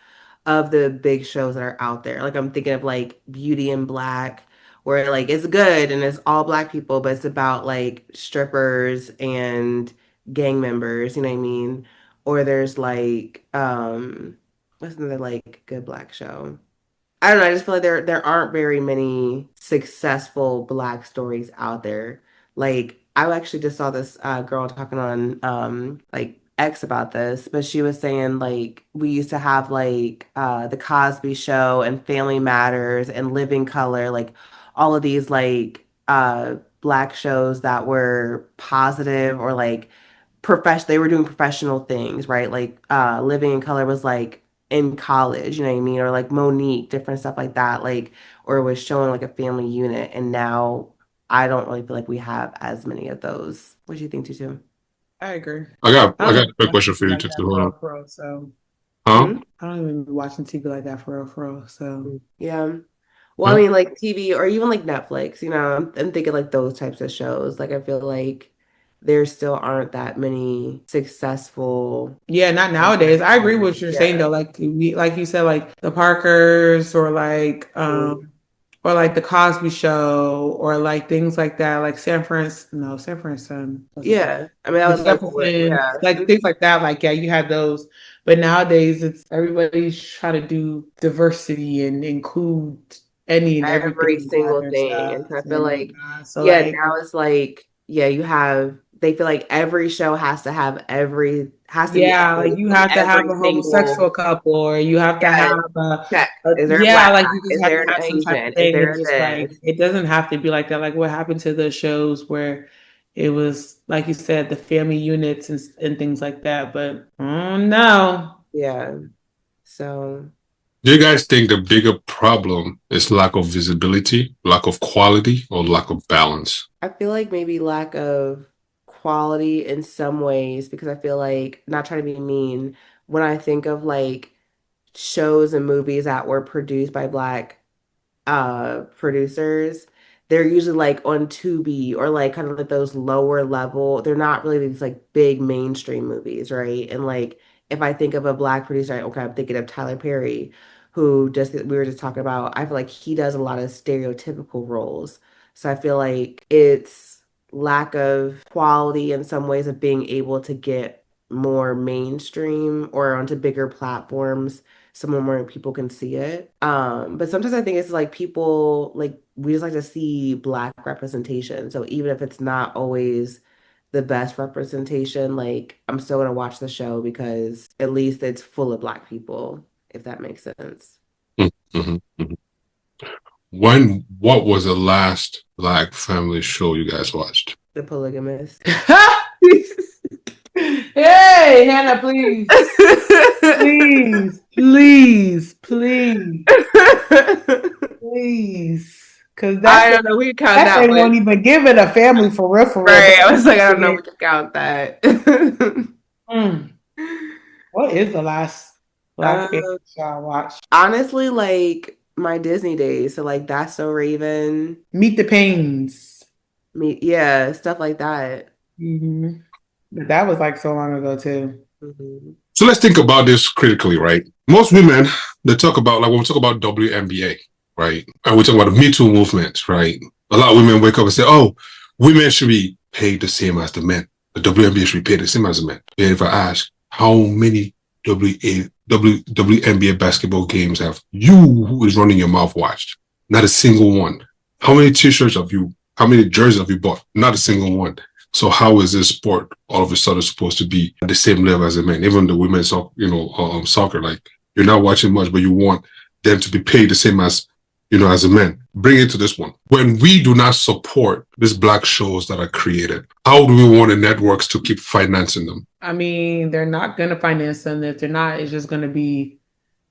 of the big shows that are out there. Like I'm thinking of like Beauty and Black, where like it's good and it's all black people, but it's about like strippers and gang members, you know what I mean? Or there's like what's another like good black show? I don't know. I just feel like there aren't very many successful black stories out there. Like I actually just saw this girl talking on like X about this, but she was saying like we used to have like the Cosby Show and Family Matters and Living Color, like all of these like black shows that were positive or like they were doing professional things, right? Like Living in Color was like in college, you know what I mean? Or like Monique, different stuff like that, like or it was showing like a family unit. And now I don't really feel like we have as many of those. What do you think, Tutu?
I agree.
I got a quick question for you,
Like
too.
that
Hold on.
for real, so
Huh?
I don't even be watching TV like that for real. So
Yeah. Well, I
Huh?
mean, like TV or even like Netflix, you know, I'm thinking like those types of shows. Like I feel like there still aren't that many successful.
yeah, not nowadays. I agree with what you're saying
Yeah.
though. Like you said, like the Parkers or like the Cosby Show or like things like that, like San Francisco wasn't that.
Yeah. I mean, that
The
was like what,
Jefferson,
yeah.
like things like that. Like, yeah, you had those. But nowadays it's everybody's trying to do diversity and include any and
Every
everything about
single thing. And so I
themselves
feel
and
like,
whatnot. So
yeah,
like
now it's like, yeah, they feel like every show has to be
yeah, like you
in
have to have
every
a homosexual
single,
couple, or you have to
yeah,
have
check. Is there a
yeah,
black
like
guy?
you just
Is
have
there
to
an
have some type of
Asian? Is
thing.
there
It's just like
this?
it doesn't have to be like that. Like what happened to the shows where it was like you said, the family units and things like that. But oh no.
Yeah. So
Do you guys think the bigger problem is lack of visibility, lack of quality, or lack of balance?
I feel like maybe lack of quality in some ways because I feel like, not trying to be mean, when I think of like shows and movies that were produced by Black producers, they're usually like on Tubi or like kind of like those lower level. They're not really these like big mainstream movies, right? And like if I think of a Black producer, okay, I'm thinking of Tyler Perry, who just we were just talking about. I feel like he does a lot of stereotypical roles. So I feel like it's lack of quality in some ways of being able to get more mainstream or onto bigger platforms somewhere more people can see it. But sometimes I think it's like people like we just like to see Black representation. So even if it's not always the best representation, like I'm still gonna watch the show because at least it's full of Black people, if that makes sense.
Mm-hmm. Mm-hmm. What was the last Black family show you guys watched?
The Polygamist.
Hey, Hannah, please. Please, please, please, please. Because
I don't know. We can count
that
that
thing won't
one.
even give it a family for real, for real.
Right. I was like, I don't know if we can count that.
Mm. What is the last Black family
Uh,
show I watched?
honestly, like my Disney days. So like That's So Raven,
Meet the Pains.
yeah, stuff like that.
Hmm. But that was like so long ago too.
Mhm.
So let's think about this critically, right? Most women, they talk about, like when we talk about WNBA, right? And we talk about the Me Too movement, right? A lot of women wake up and say, oh, women should be paid the same as the men. The WNBA should be paid the same as the men. And if I ask, how many WNBA basketball games have you, who is running your mouth, watched? Not a single one. How many t-shirts have you, how many jerseys have you bought? Not a single one. So how is this sport all of a sudden supposed to be at the same level as the men? Even the women's, soccer, like you're not watching much, but you want them to be paid the same as, as the men. Bring it to this one. When we do not support these Black shows that are created, how do we want the networks to keep financing them?
I mean, they're not gonna finance them. If they're not, it's just gonna be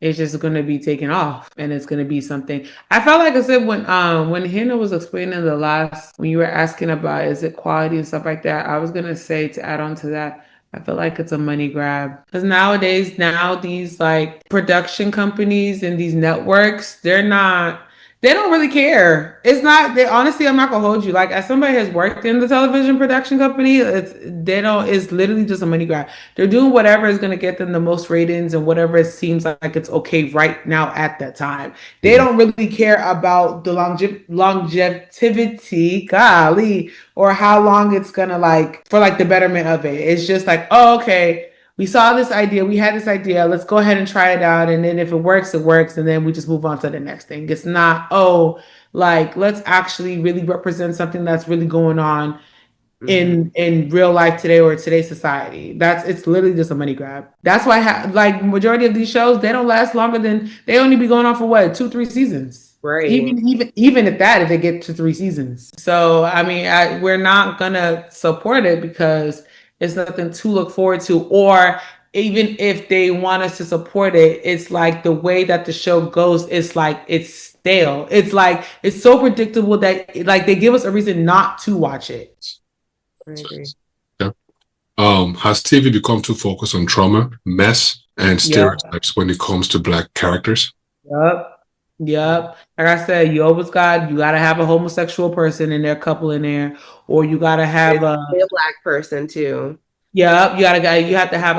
taken off, and it's gonna be something. I felt like I said when Hannah was explaining the last when you were asking about is it quality and stuff like that. I was gonna say to add on to that. I feel like it's a money grab because nowadays, now these like production companies and these networks, They don't really care. It's not. They honestly, I'm not gonna hold you. Like, as somebody has worked in the television production company, they don't. It's literally just a money grab. They're doing whatever is gonna get them the most ratings and whatever it seems like it's okay right now at that time. They don't really care about the longevity, golly, or how long it's gonna like for like the betterment of it. It's just like, oh, okay, we saw this idea, we had this idea, let's go ahead and try it out. And then if it works, it works. And then we just move on to the next thing. It's not, oh, like, let's actually really represent something that's really going on in real life today or today's society. It's literally just a money grab. That's why like majority of these shows, they don't last longer than they only be going on for what, 2-3 seasons.
Right.
Even at that, if they get to 3 seasons. So I mean, we're not gonna support it because it's nothing to look forward to. Or even if they want us to support it, it's like the way that the show goes, it's like it's stale. It's like it's so predictable that like they give us a reason not to watch it.
I agree.
Yeah. Has TV become too focused on trauma, mess, and stereotypes when it comes to Black characters?
Yep. Like I said, you gotta have a homosexual person in there, couple in there, or you gotta have a
Black person too.
Yep. You have to have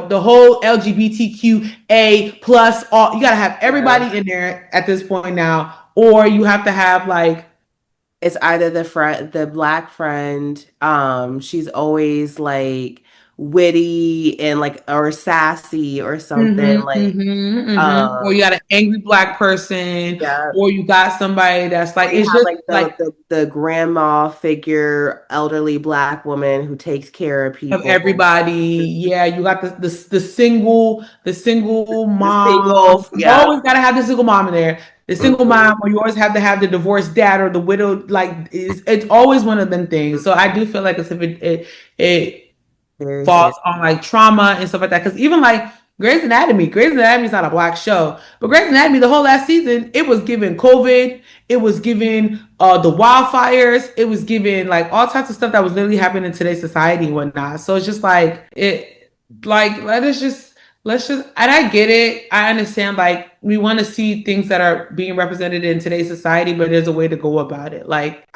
the whole LGBTQA plus all. You gotta have everybody in there at this point now, or you have to have like.
It's either the Black friend. She's always like witty and like or sassy or something
or you got an angry Black person, or you got somebody that's like it's just like
the grandma figure, elderly Black woman who takes care of people,
of everybody. Yeah, you got the single mom. You always gotta have the single mom in there. The single mom, or you always have to have the divorced dad or the widow. Like it's always one of them things. So I do feel like as if it falls on like trauma and stuff like that. Because even like Grey's Anatomy is not a Black show, but Grey's Anatomy, the whole last season, it was given COVID, it was given the wildfires, it was given like all types of stuff that was literally happening in today's society and whatnot. So it's just like let's just, and I get it. I understand, like, we want to see things that are being represented in today's society, but there's a way to go about it. Like,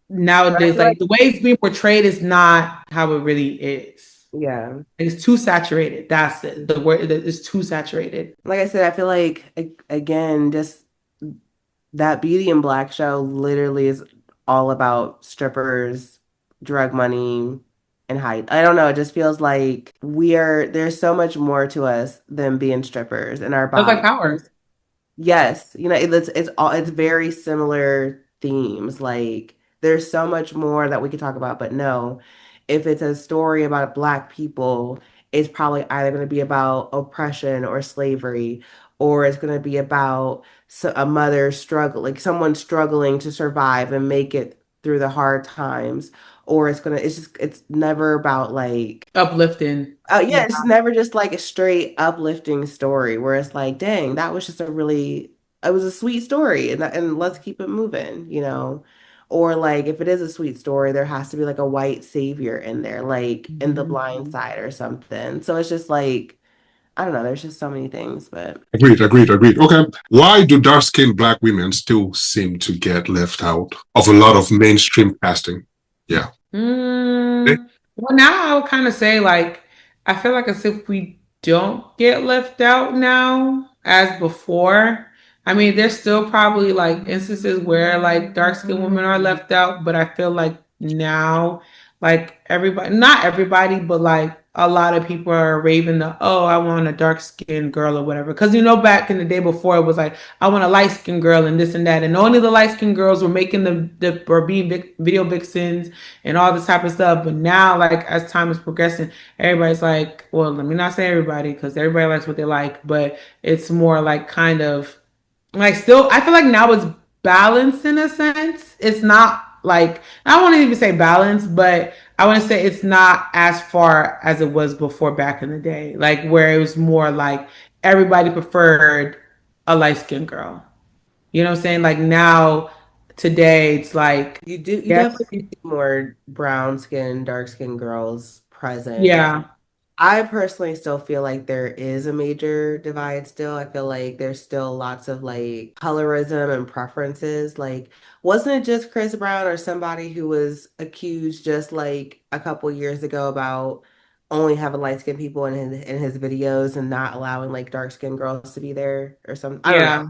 nowadays, like, the way it's being portrayed is not how it really is.
Yeah.
It's too saturated. That's it. The word is too saturated.
Like I said, I feel like, again, just that Beauty in Black show literally is all about strippers, drug money, and height. I don't know. It just feels like there's so much more to us than being strippers and our bodies.
It's like power.
Yes. You know, it's very similar themes. Like, there's so much more that we could talk about, but no, if it's a story about Black people, it's probably either going to be about oppression or slavery, or it's going to be about a mother like someone struggling to survive and make it through the hard times, or it's never about like
uplifting.
It's never just like a straight uplifting story where it's like, dang, that was just it was a sweet story, and let's keep it moving, you know. Or like, if it is a sweet story, there has to be like a white savior in there, like in The Blind Side or something. So it's just like, I don't know, there's just so many things. But
Agreed. Okay. Why do dark-skinned Black women still seem to get left out of a lot of mainstream casting? Yeah.
Well, now I would kind of say, like, I feel like as if we don't get left out now as before. I mean, there's still probably like instances where like dark-skinned women are left out, but I feel like now, like, not everybody, but like a lot of people are raving oh, I want a dark-skinned girl or whatever. Because, you know, back in the day before, it was like, I want a light-skinned girl and this and that. And only the light-skinned girls were making or being video vixens and all this type of stuff. But now, like, as time is progressing, everybody's like, well, let me not say everybody, because everybody likes what they like, but it's more like kind of like, still, I feel like now it's balanced in a sense. It's not like, I don't want to even say balanced, but I want to say it's not as far as it was before back in the day, like where it was more like everybody preferred a light-skinned girl. You know what I'm saying? Like, now, today, it's like
you definitely see more brown skin, dark skin girls present.
Yeah.
I personally still feel like there is a major divide still. I feel like there's still lots of like colorism and preferences. Like, wasn't it just Chris Brown or somebody who was accused just like a couple years ago about only having light-skinned people in his videos and not allowing like dark-skinned girls to be there or something? I don't know.
Yeah.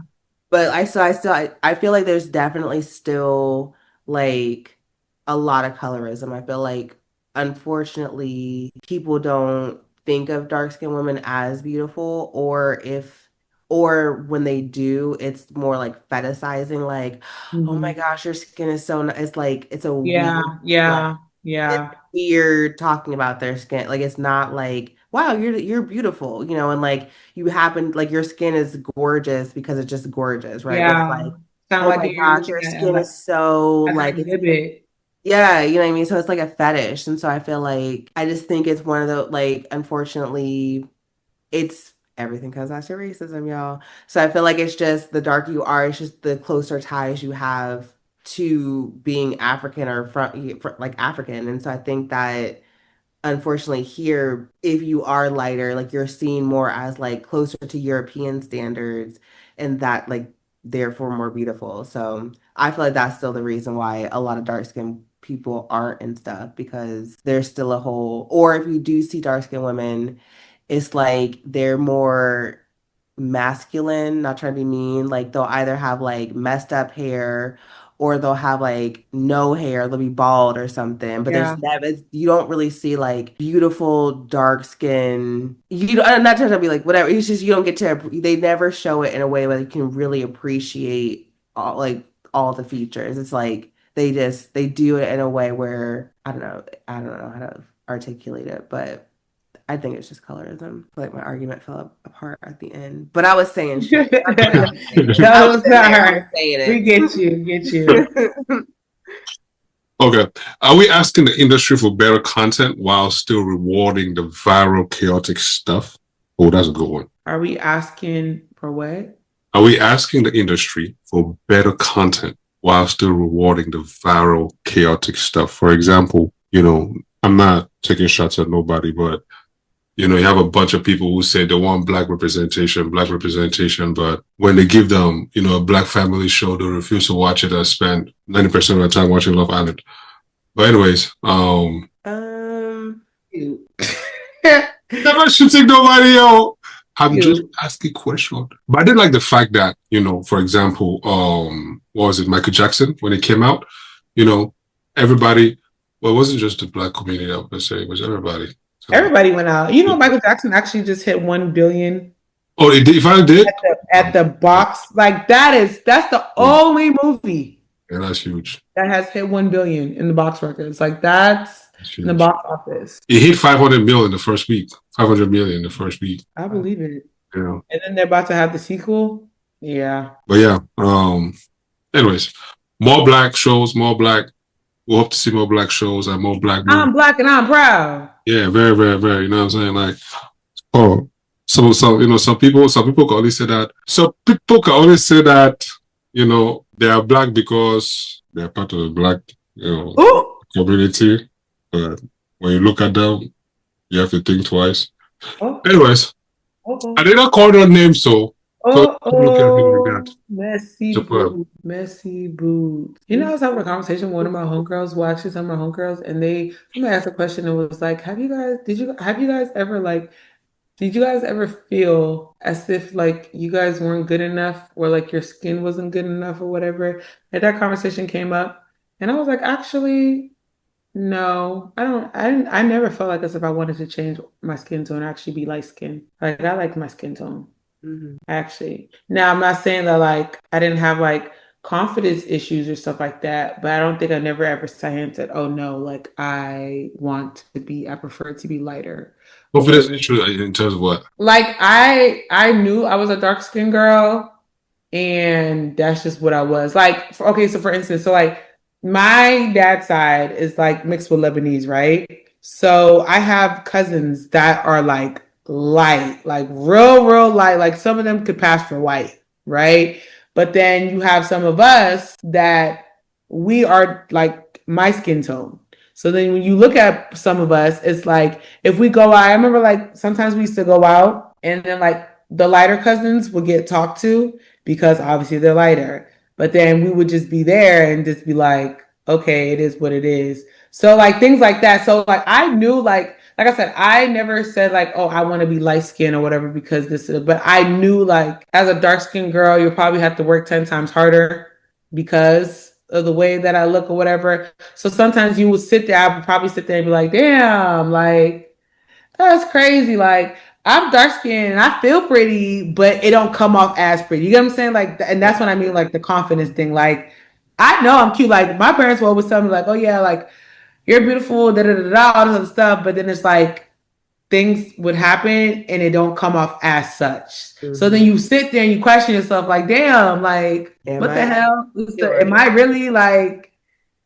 But I feel like there's definitely still like a lot of colorism. I feel like unfortunately people don't think of dark skinned women as beautiful, or when they do, it's more like fetishizing, like, oh my
Mhm.
gosh, your skin is so nice. It's like it's a
Yeah.
weird like
Yeah.
it's
Yeah.
weird talking about their skin. Like it's not like, wow, you're beautiful, and like you happen like your skin is gorgeous because it's just gorgeous, right? It's
Yeah.
like,
Sound
oh
like
my
you're
gosh,
looking
your
at it
skin
like
is so
as an
like it's
exhibit.
yeah, you know what I mean? So it's like a fetish. And so I feel like I just think it's one of the like unfortunately it's everything comes out to racism, y'all. So I feel like it's just the darker you are, it's just the closer ties you have to being African or like African. And so I think that unfortunately here, if you are lighter, like you're seen more as like closer to European standards and that like therefore more beautiful. So I feel like that's still the reason why a lot of dark skinned people aren't and stuff because there's still a whole, or if you do see dark skinned women, it's like they're more masculine, not trying to be mean. Like they'll either have like messed up hair or they'll have like no hair, they'll be bald or something. But
Yeah.
you don't really see like beautiful dark skin. I'm not trying to be like whatever. It's just you don't get to. They never show it in a way where you can really appreciate all the features. It's like they do it in a way where I don't know how to articulate it, but. I think it's just colorism. Like my argument fell apart at the end, but I was saying shit. I was saying it. I was
Those
in there. I was
are we
saying
get you, get you.
it.
Okay. Are we asking the industry for better content while still rewarding the viral, chaotic stuff? Oh, that's a good one.
Are we asking for what?
Are we asking the industry for better content while still rewarding the viral, chaotic stuff? For example, I'm not taking shots at nobody, but you have a bunch of people who say they want black representation, but when they give them, a black family show, they refuse to watch it and spend 90% of the time watching Love Island. But anyways, never shooting nobody, yo. I'm just asking questions. But I did like the fact that, for example, what was it, Michael Jackson, when it came out, everybody, well, it wasn't just the black community, I would say, it was everybody. So,
Everybody went out. Michael Jackson actually just hit 1 billion
oh, it did, if I did?
at the box. Like that's the only movie
Yeah, that's huge.
that has hit 1 billion in the box records. Like that's in the box office.
It hit 500 million in the first week. 500 million in the first week.
I believe it.
Yeah.
And then they're about to have the sequel. Yeah.
But yeah. Anyways, more black shows, more black. We hope to see more black shows and more black movies.
I'm black and I'm proud.
Yeah, very, very, very. You know what I'm saying? Like, oh, so some people can only say that. Some people can only say that, they are black because they are part of the black, community. But when you look at them, you have to think twice.
Oh.
Anyways, I did not call their name, so look at me like that.
Messy boots. I was having a conversation with one of my homegirls, well, actually some of my homegirls, and somebody asked a question and was like, have you guys ever feel as if like you guys weren't good enough or like your skin wasn't good enough or whatever? And that conversation came up and I was like, actually, no, I never felt like as if I wanted to change my skin tone and actually be light skinned. Like I like my skin tone.
Mm-hmm.
Actually. Now I'm not saying that like I didn't have like confidence issues or stuff like that, but I don't think I never ever sat here and said, oh no, like I prefer to be lighter.
Confidence issue in terms of what?
Like I knew I was a dark skinned girl and that's just what I was. Like so for instance, so like my dad's side is like mixed with Lebanese, right? So I have cousins that are like light, like real light. Like some of them could pass for white, right? But then you have some of us that we are like my skin tone. So then when you look at some of us, it's like if we go out, I remember like sometimes we used to go out and then like the lighter cousins would get talked to because obviously they're lighter. But then we would just be there and just be like, okay, it is what it is. So like things like that. So like I knew like I said, I never said like, oh, I want to be light skinned or whatever because this is, but I knew like as a dark skinned girl, you'll probably have to work 10 times harder because of the way that I look or whatever. So sometimes you would sit there, I would probably sit there and be like, damn, like that's crazy. Like I'm dark skinned and I feel pretty, but it don't come off as pretty. You get what I'm saying? Like, and that's what I mean, like the confidence thing. Like I know I'm cute. Like my parents will always tell me, like, oh yeah, like you're beautiful, da da da da, all this other stuff. But then it's like things would happen and it don't come off as such. So then you sit there and you question yourself, like, damn, like, what the hell? Am I really like,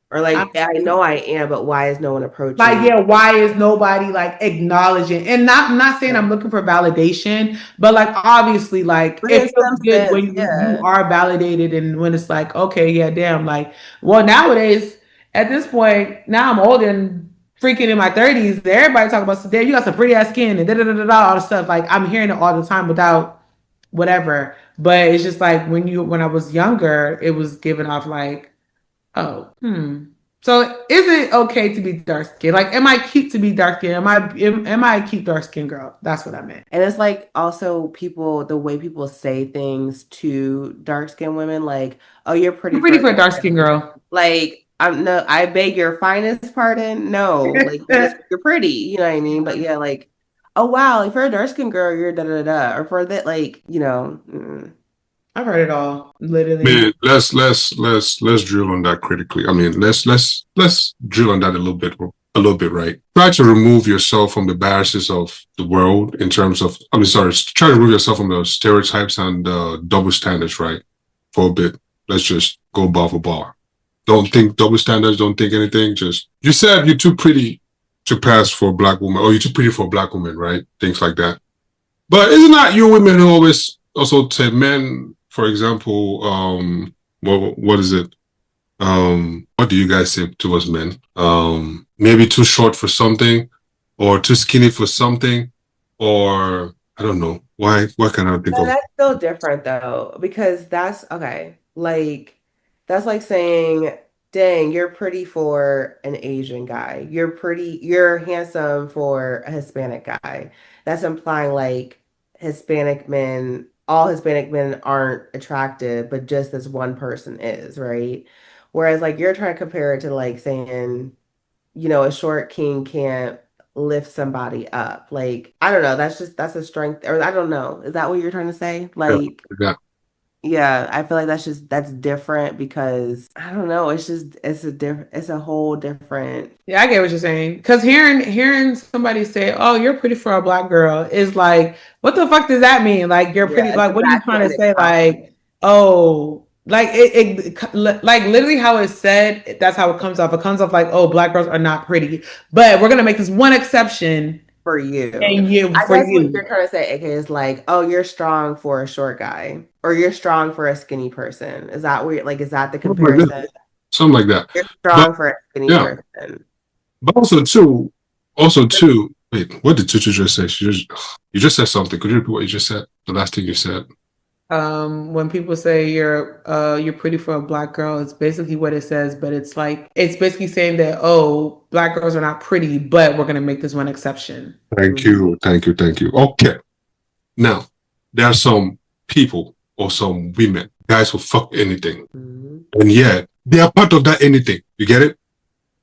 or like, I know I am, but why is no one approaching?
Like, yeah, why is nobody like acknowledging? And I'm not saying I'm looking for validation, but like obviously, like it feels good when you are validated and when it's like, okay, yeah, damn, like, well, nowadays at this point, now I'm older and freaking in my 30s. Everybody talking about, damn, you got some pretty ass skin and da da da da all the stuff. Like I'm hearing it all the time without whatever. But it's just like when I was younger, it was given off like, oh, So is it okay to be dark skinned? Like, am I cute to be dark skinned? Am I a cute dark skinned girl? That's what I meant.
And it's like also the way people say things to dark skinned women, like, oh, you're pretty
for a dark skinned girl.
Like, I beg your finest pardon. No, like you're pretty, you know what I mean? But yeah, like, oh wow, if you're a dark skinned girl, you're da da da, or for that, like, you know.
I've heard it all, literally.
Man, let's drill on that critically. I mean, let's drill on that a little bit, right? Try to remove yourself from the biases of the world in terms of, try to remove yourself from the stereotypes and double standards, right? For a bit. Let's just go bar for bar. Don't think double standards, don't think anything. Just, you said you're too pretty to pass for a black woman, or you're too pretty for a black woman, right? Things like that. But isn't that you women who always also say men, for example, what is it? What do you guys say to us men? Maybe too short for something, or too skinny for something, or I don't know. Why can I think of?
That's still different though, because that's okay. Like that's like saying, dang, you're pretty for an Asian guy. You're handsome for a Hispanic guy. That's implying like all Hispanic men aren't attractive, but just this one person is, right? Whereas like you're trying to compare it to like saying, a short king can't lift somebody up. Like, I don't know, that's a strength, or I don't know. Is that what you're trying to say? Like, yeah, I feel like that's different because I don't know. It's a whole different.
Yeah, I get what you're saying. Because hearing somebody say, "Oh, you're pretty for a black girl," is like, what the fuck does that mean? Like, you're pretty. Like, what are you trying to say? Like, oh, like like literally how it's said. That's how it comes off. It comes off like, oh, black girls are not pretty, but we're gonna make this one exception
for you.
And you,
I guess what you're trying to say, AK, is like, oh, you're strong for a short guy, or you're strong for a skinny person. Is that where, like, is that the comparison?
Something like that.
You're strong for a skinny person.
But also too, wait, what did Tutu just say? You just said something. Could you repeat what you just said? The last thing you said.
When people say you're pretty for a black girl, it's basically what it says, but it's like it's basically saying that, oh, black girls are not pretty, but we're gonna make this one exception.
Thank you. Okay. Now, there are some people or some women, guys who fuck anything. And yet they are part of that anything. You get it?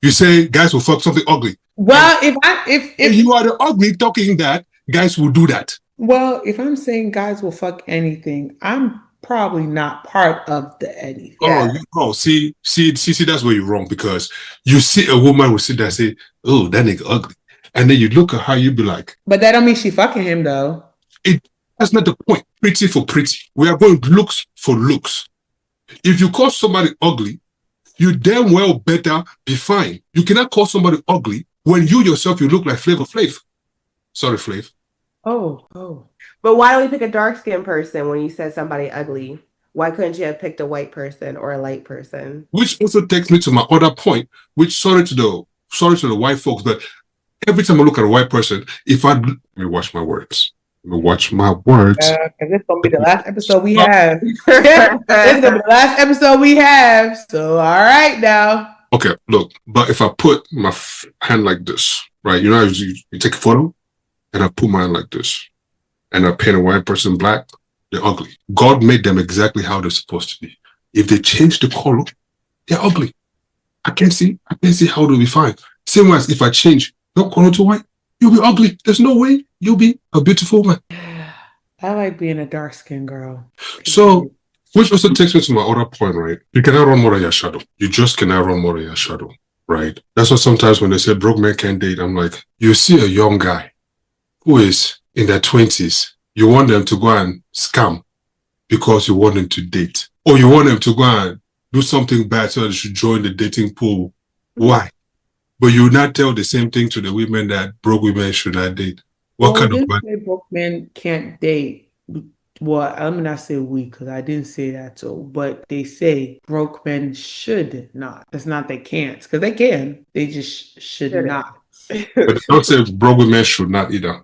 You say guys will fuck something ugly.
Well, if
you are the ugly talking that, guys will do that.
Well, if I'm saying guys will fuck anything, I'm probably not part of the anything.
See, that's where you're wrong, because you see a woman will sit there and say, oh, that nigga ugly. And then you look at her, you be like,
but that don't mean she fucking him though.
That's not the point. Pretty for pretty. We are going looks for looks. If you call somebody ugly, you damn well better be fine. You cannot call somebody ugly when you yourself, you look like Flavor Flav. Sorry, Flav.
Oh.
But why do we pick a dark-skinned person when you said somebody ugly? Why couldn't you have picked a white person or a light person?
Which also takes me to my other point, which, sorry to the sorry to the white folks, but every time I look at a white person, let me watch my words. Let me watch my words.
Because it's gonna be the last episode we have. It's gonna be the last episode we have. So all right now.
Okay, look, but if I put my hand like this, right? You know, you take a photo, and I put my hand like this, and I paint a white person black, they're ugly. God made them exactly how they're supposed to be. If they change the color, they're ugly. I can't see how they'll be fine. Same as if I change your color to white, you'll be ugly. There's no way you'll be a beautiful man.
I like being a dark skinned girl.
So, which also takes me to my other point, right? You cannot run more than your shadow. You just cannot run more than your shadow, right? That's why sometimes when they say broke men can't date, I'm like, you see a young guy who is in their 20s, you want them to go and scam because you want them to date. Or you want them to go and do something bad so that they should join the dating pool. Why? But you would not tell the same thing to the women that broke women should not date. What kind of
man? Broke men can't date. Well, let me not say we, because I didn't say that too. But they say broke men should not. It's not they can't, because they can. They just should not.
But they don't say broke women should not either.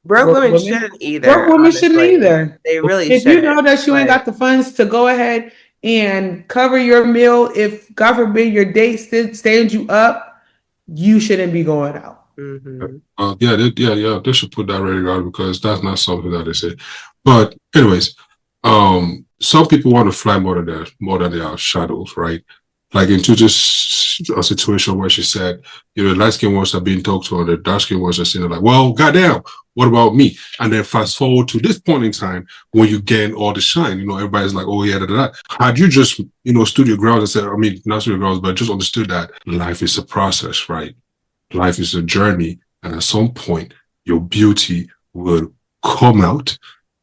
Broke women shouldn't either.
Broke women shouldn't either.
They really
if you know that you ain't got the funds to go ahead and cover your meal, if God forbid your date stands you up, you shouldn't be going out.
Mm-hmm.
They should put that rating out because that's not something that they say. But anyways, some people want to fly more than their shadows, right? Like into this a situation where she said, the light skin ones are being talked to and the dark skin ones are saying like, well, goddamn, what about me? And then fast forward to this point in time when you gain all the shine, everybody's like, oh yeah, da. Had you just, stood your grounds and said, not stood your grounds, but just understood that life is a process, right? Life is a journey. And at some point, your beauty will come out.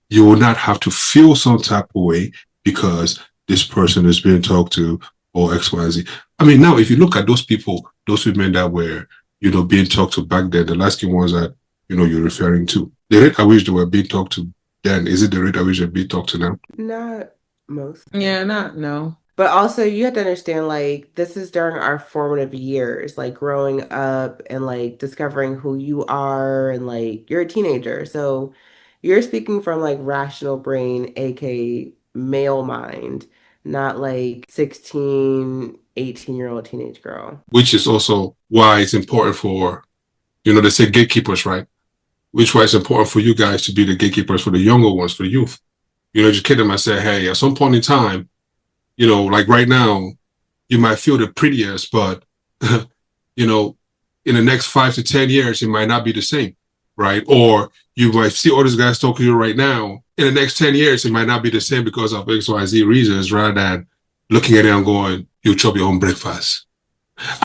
You will not have to feel some type of way because this person is being talked to or X, Y, Z. Now, if you look at those people, those women that were, being talked to back then, the light skin ones that, you're referring to, the rate at which they were being talked to then, is it the rate at which they're being talked to now?
Not most.
Yeah, no.
But also you have to understand, like, this is during our formative years, like growing up and like discovering who you are and like you're a teenager. So you're speaking from like rational brain, aka male mind, not like 16, 18-year-old teenage girl.
Which is also why it's important for, they say gatekeepers, right? Which why it's important for you guys to be the gatekeepers for the younger ones, for the youth. Educate them and say, hey, at some point in time, like right now, you might feel the prettiest, but, in the next 5 to 10 years, it might not be the same, right? Or you might see all these guys talking to you right now. In the next 10 years, it might not be the same because of X, Y, Z reasons, rather than looking at it and going, you chop your own breakfast.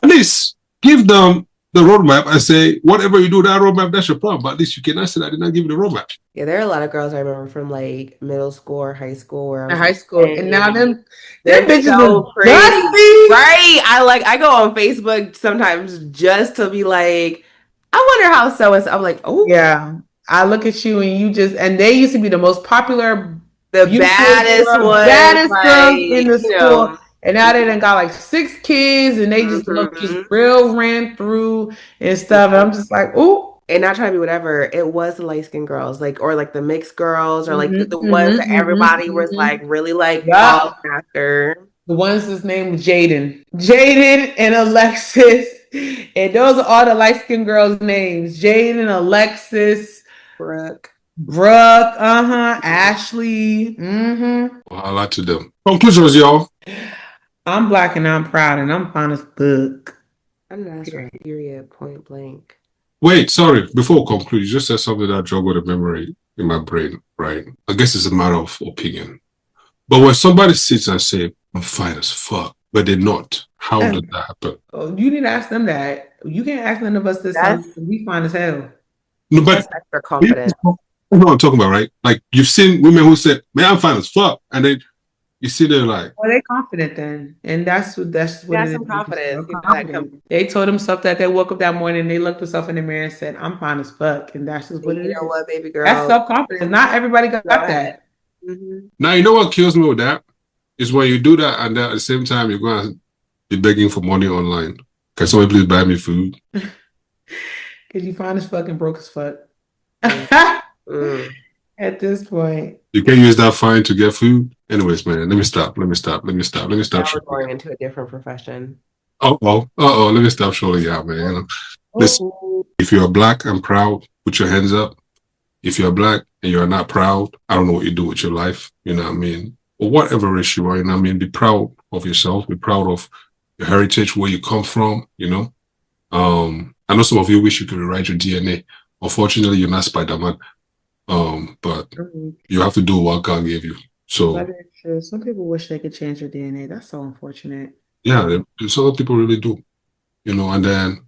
At least give them the roadmap and say, whatever you do, that roadmap, that's your problem. But at least you cannot say I did not give you the roadmap.
Yeah, there are a lot of girls I remember from like middle school or high school where I was
high school, and now them
bitches so pretty, right? I go on Facebook sometimes just to be like, I wonder how so and so. I'm like, oh
yeah. I look at you and they used to be the most popular,
the baddest
girls in the school. And now they done got like 6 kids and they just look just real ran through and stuff. And I'm just like, ooh.
And not trying to be whatever. It was the light skinned girls, like, or like the mixed girls, or like the ones that everybody was like really like after.
The ones whose name was Jaden and Alexis. And those are all the light skinned girls' names. Jaden, Alexis,
Brooke,
Ashley.
Well, I like to them. Conclusions, y'all.
I'm black and I'm proud and I'm fine as fuck.
I know that's right. Period. Point blank.
Wait, sorry. Before we conclude, you just said something that jogged a memory in my brain, right? I guess it's a matter of opinion. But when somebody sits and says, I'm fine as fuck, but they're not, how did that happen?
Oh, you need to ask them that. You can't ask none of us this time. We fine as hell.
No, but
that's extra confidence.
You know what I'm talking about, right? Like, you've seen women who said, man, I'm fine as fuck. And then you see they're like,
well, they're confident then. And that's what
some confidence.
They told themselves that they woke up that morning and they looked themselves in the mirror and said, I'm fine as fuck. And that's just what it is.
You know what, baby girl?
That's self-confidence. Not everybody got that.
Mm-hmm.
Now, you know what kills me with that? Is when you do that and then at the same time you're going to be begging for money online. Can somebody please buy me food?
Cause you fine as fuck and broke as fuck.
Mm.
At this point.
You can't use that fine to get food. Anyways, man, let me stop.
Now we're going into a different profession.
Let me stop showing you out, man. You know, listen, if you're black and proud, put your hands up. If you're black and you're not proud, I don't know what you do with your life. You know what I mean? Or whatever race you are, you know what I mean? Be proud of yourself. Be proud of your heritage, where you come from, you know? I know some of you wish you could rewrite your DNA. Unfortunately, you're not Spider-Man. But you have to do what God gave you. So
some people wish they could change their DNA. That's so unfortunate.
Yeah, some people really do. You know, and then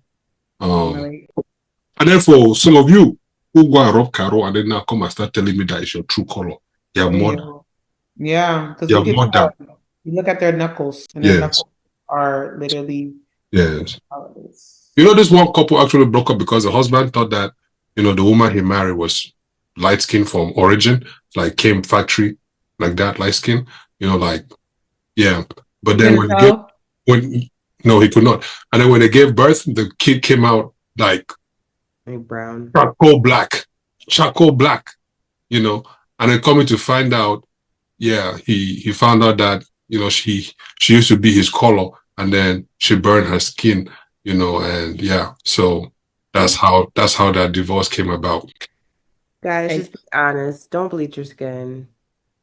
for some of you who go and rob Caro and then now come and start telling me that it's your true color. You're more.
Yeah, because you look at their knuckles and their knuckles are literally
You know, this one couple actually broke up because the husband thought that, you know, the woman he married was light skin from origin, like came factory like that, light skin, you know, like, yeah. But then no, he could not. And then when they gave birth, the kid came out like
brown,
charcoal black, you know. And then coming to find out, he found out that, you know, she used to be his color, and then she burned her skin, you know, and so that's how that divorce came about.
Guys, just be honest. Don't bleach your skin.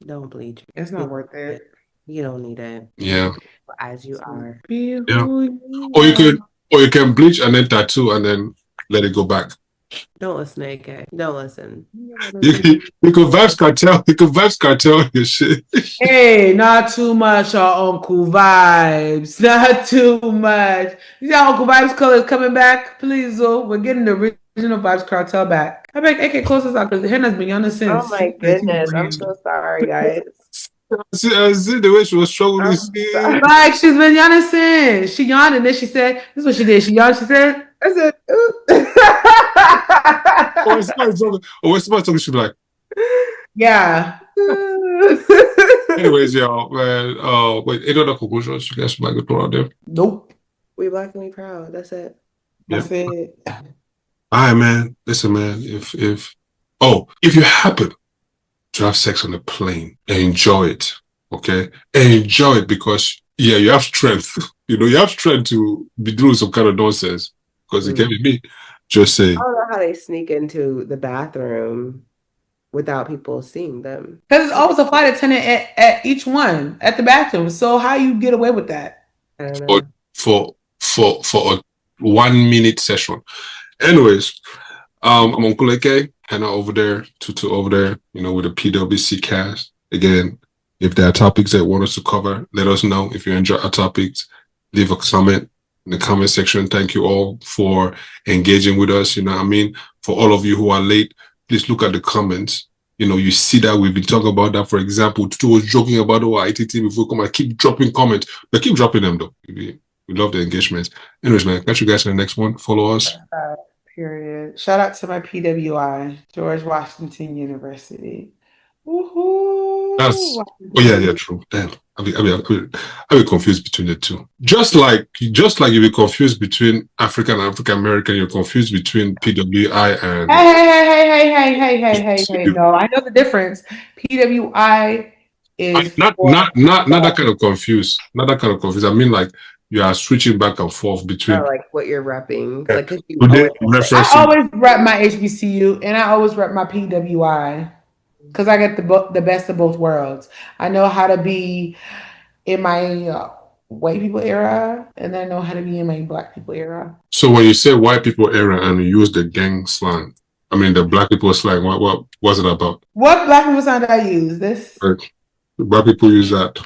Don't bleach.
It's not worth it.
You don't need it.
Yeah.
As you are.
Yeah. Or you can bleach and then tattoo and then let it go back.
Don't listen, AK. Don't listen.
You could vibes cartel your shit.
Hey, not too much on Uncle Vibes. Not too much. You see how Uncle Vibes color is coming back? Please, we're getting the original Vibes cartel back. I beg AK close this out because the henna's been on since.
Oh my goodness. I'm so sorry, guys.
I see the way she was struggling.
Like, she's been yawning since. She yawned and then she said, this is what she did. She yawned, she said, I said, ooh.
When somebody's talking, she'll be like,
yeah.
Anyways, y'all, man, wait, any other conclusions you guys would like to throw out there?
Nope.
We black and we proud. That's it.
That's it.
All right, man. Listen, man, if you happen to have sex on a plane, enjoy it, okay? Enjoy it because, you have strength. You know, you have strength to be doing some kind of nonsense because it can't be me. Just saying.
I don't know how they sneak into the bathroom without people seeing them.
Because it's always a flight attendant at each one, at the bathroom. So how you get away with that?
I don't know.
For a 1 minute session. Anyways, I'm Uncle AK, Hannah over there, Tutu over there, you know, with the PWC cast. Again, if there are topics that you want us to cover, let us know. If you enjoy our topics, leave a comment in the comment section. Thank you all for engaging with us. You know what I mean? For all of you who are late, please look at the comments. You know, you see that we've been talking about that. For example, Tutu was joking about ITT before come. I keep dropping comments, but keep dropping them though. We love the engagement. Anyways, man, catch you guys in the next one. Follow us.
Period. Shout out to my PWI, George Washington University. Woohoo!
True. Damn, I'll be confused between the two. Just like you'll be confused between African and African American, you're confused between PWI and.
Hey! No, I know the difference. PWI is
not that kind of confused. Not that kind of confused. I mean, like you are switching back and forth between.
Like what you're repping.
Like
I always rep my HBCU and I always rep my PWI. Because I get the best of both worlds. I know how to be in my white people era, and then I know how to be in my black people era.
So when you say white people era and you use the gang slang, I mean the black people slang, what was it about?
What black people slang did I use? This?
Like, black people use that.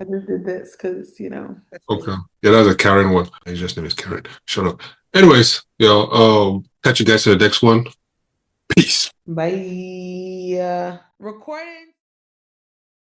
I just did this because, you know.
Okay. Yeah, that's a Karen one. His just name is Karen. Shut up. Anyways, catch you guys in the next one. Peace.
Bye. Recording.